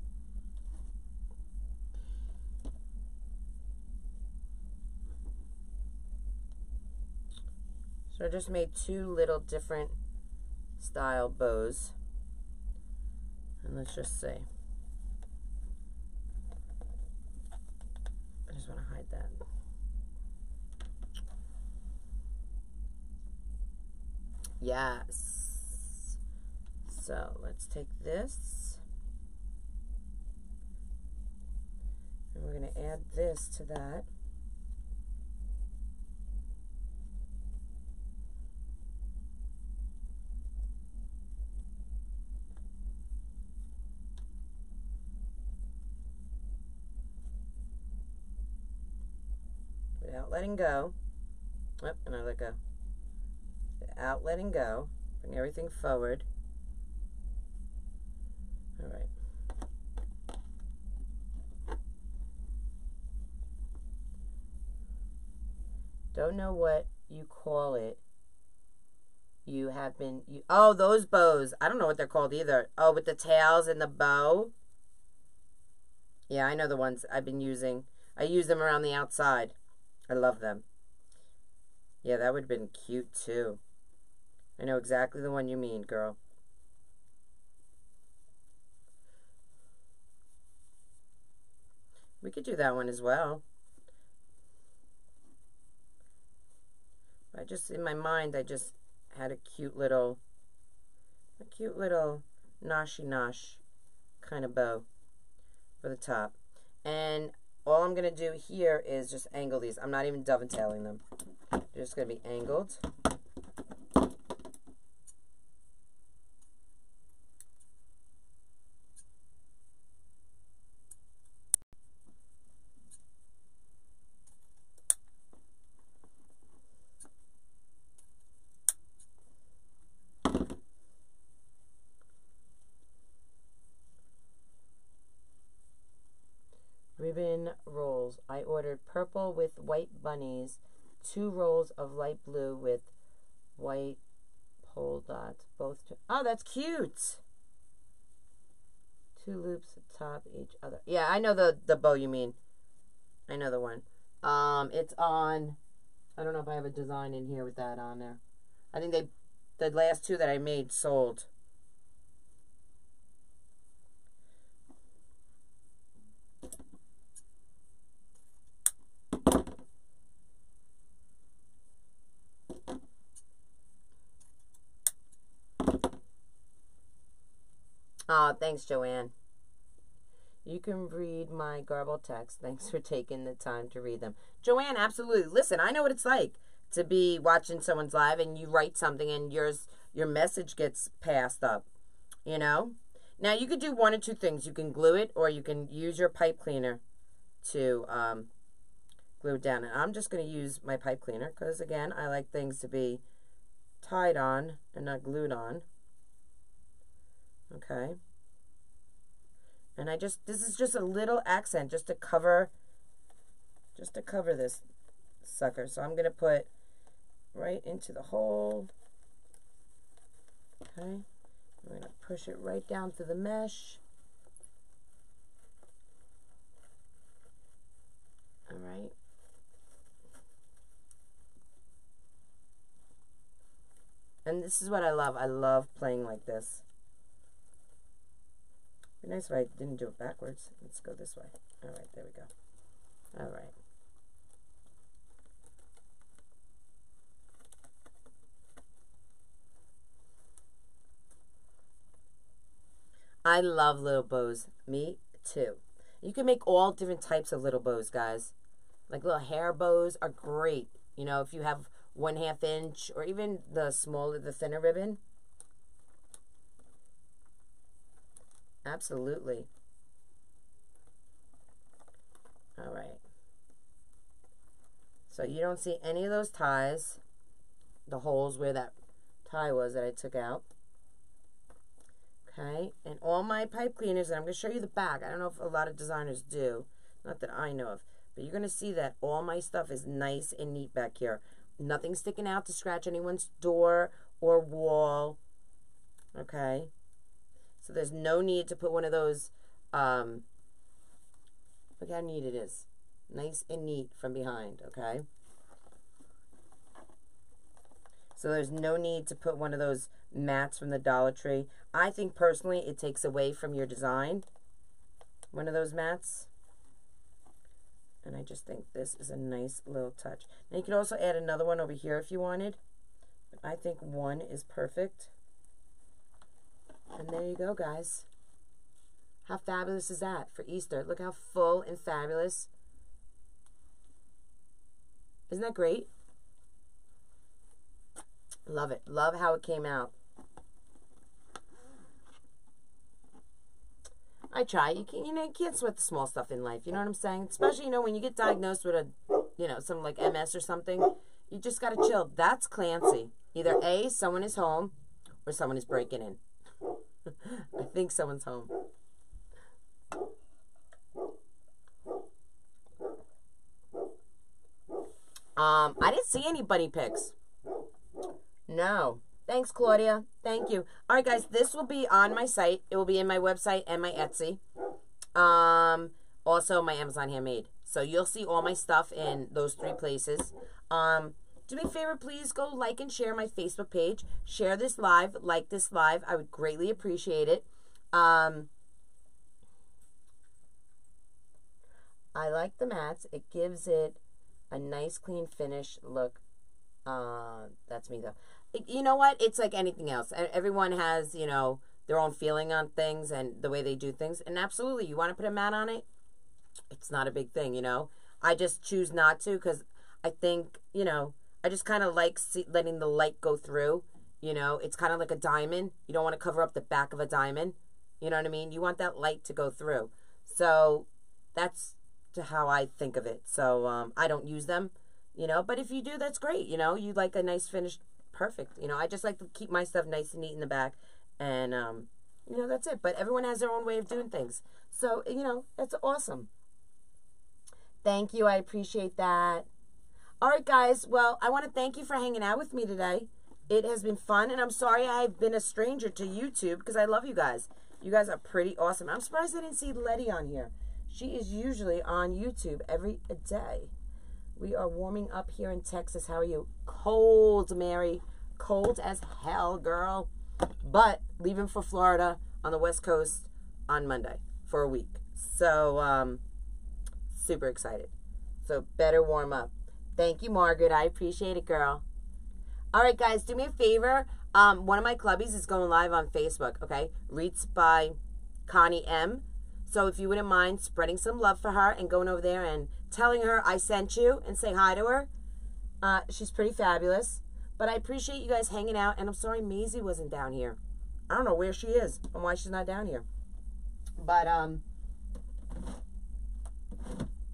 So I just made two little different style bows. And let's just see. I just want to hide that. Yes. So let's take this. And we're going to add this to that. Without letting go. Oh, and I let go. Without letting go. Bring everything forward. All right. Don't know what you call it. You have been... oh, those bows. I don't know what they're called either. Oh, with the tails and the bow. Yeah, I know the ones I've been using. I use them around the outside. I love them. Yeah, that would have been cute too. I know exactly the one you mean, girl. We could do that one as well. I just, in my mind, I just had a cute little noshy nosh kind of bow for the top. And all I'm going to do here is just angle these. I'm not even dovetailing them. They're just going to be angled. ribbon rolls. I ordered purple with white bunnies, 2 rolls of light blue with white pole dots. Oh, that's cute. 2 loops atop each other. Yeah, I know the bow you mean. I know the one. It's on. I don't know if I have a design in here with that on there. I think the last 2 that I made sold. Thanks, Joanne. You can read my garbled text. Thanks for taking the time to read them. Joanne, absolutely. Listen, I know what it's like to be watching someone's live and you write something and your message gets passed up, you know? Now, you could do one of 2 things. You can glue it or you can use your pipe cleaner to glue it down. And I'm just going to use my pipe cleaner because, again, I like things to be tied on and not glued on. Okay. And this is just a little accent just to cover this sucker. So I'm going to put right into the hole. Okay. I'm going to push it right down through the mesh. All right. And this is what I love. I love playing like this. It'd be nice if I didn't do it backwards. Let's go this way. All right, there we go. All right. I love little bows. Me too. You can make all different types of little bows, guys. Like little hair bows are great. You know, if you have 1/2 inch or even the smaller, the thinner ribbon. Absolutely. All right. So you don't see any of those ties, the holes where that tie was that I took out. Okay, and all my pipe cleaners, and I'm going to show you the back. I don't know if a lot of designers do, not that I know of, but you're going to see that all my stuff is nice and neat back here. Nothing sticking out to scratch anyone's door or wall. Okay. So there's no need to put one of those, look how neat it is. Nice and neat from behind, okay? So there's no need to put one of those mats from the Dollar Tree. I think personally it takes away from your design, one of those mats. And I just think this is a nice little touch. Now you could also add another one over here if you wanted. But I think one is perfect. And there you go, guys. How fabulous is that for Easter? Look how full and fabulous. Isn't that great? Love it. Love how it came out. I try. You can't sweat the small stuff in life. You know what I'm saying? Especially, when you get diagnosed with something like MS or something, you just got to chill. That's Clancy. Either A, someone is home, or someone is breaking in. I think someone's home. I didn't see any bunny pics. No. Thanks, Claudia. Thank you. All right, guys, this will be on my site. It will be in my website and my Etsy. Also, my Amazon Handmade. So you'll see all my stuff in those 3 places. Do me a favor, please go like and share my Facebook page. Share this live, like this live. I would greatly appreciate it. I like the mats. It gives it a nice, clean finish look. That's me, though. You know what? It's like anything else. Everyone has, their own feeling on things and the way they do things. And absolutely, you want to put a mat on it? It's not a big thing, I just choose not to because I think, I just kind of like letting the light go through. It's kind of like a diamond. You don't want to cover up the back of a diamond. You know what I mean? You want that light to go through. So that's how I think of it. So I don't use them, but if you do, that's great. You like a nice finish, perfect. I just like to keep my stuff nice and neat in the back. And, that's it. But everyone has their own way of doing things. So, that's awesome. Thank you. I appreciate that. All right, guys. Well, I want to thank you for hanging out with me today. It has been fun, and I'm sorry I've been a stranger to YouTube because I love you guys. You guys are pretty awesome. I'm surprised I didn't see Letty on here. She is usually on YouTube every day. We are warming up here in Texas. How are you? Cold, Mary. Cold as hell, girl. But leaving for Florida on the West Coast on Monday for a week. So, super excited. So, better warm up. Thank you, Margaret. I appreciate it, girl. All right, guys, do me a favor. One of my clubbies is going live on Facebook, okay? Wreaths by Connie M. So if you wouldn't mind spreading some love for her and going over there and telling her I sent you and say hi to her. She's pretty fabulous. But I appreciate you guys hanging out. And I'm sorry Maisie wasn't down here. I don't know where she is and why she's not down here. But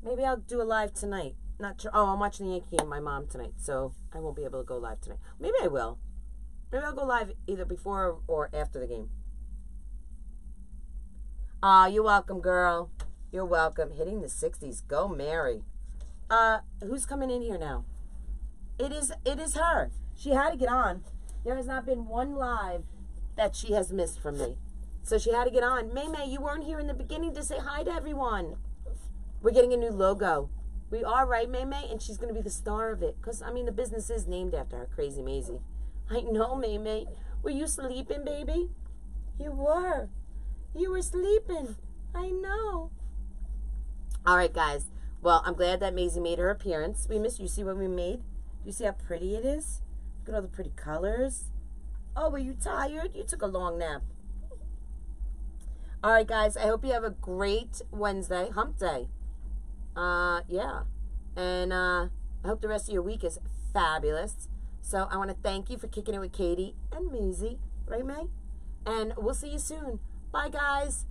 maybe I'll do a live tonight. Not sure. Oh, I'm watching the Yankee game with my mom tonight. So I won't be able to go live tonight. Maybe I will. Maybe I'll go live either before or after the game. You're welcome, girl. You're welcome. Hitting the 60s. Go, Mary. Who's coming in here now? It is her. She had to get on. There has not been one live that she has missed from me. So she had to get on. May, you weren't here in the beginning to say hi to everyone. We're getting a new logo. We are, right, May? And she's going to be the star of it. Because, I mean, the business is named after her, Krazy Mazie. I know, May. Were you sleeping, baby? You were. You were sleeping. I know. All right, guys. Well, I'm glad that Maisie made her appearance. We missed you. See what we made? You see how pretty it is? Look at all the pretty colors. Oh, were you tired? You took a long nap. All right, guys. I hope you have a great Wednesday, hump day. Yeah. And I hope the rest of your week is fabulous. So I want to thank you for kicking it with Katie and Maisie. Right, May? And we'll see you soon. Bye, guys.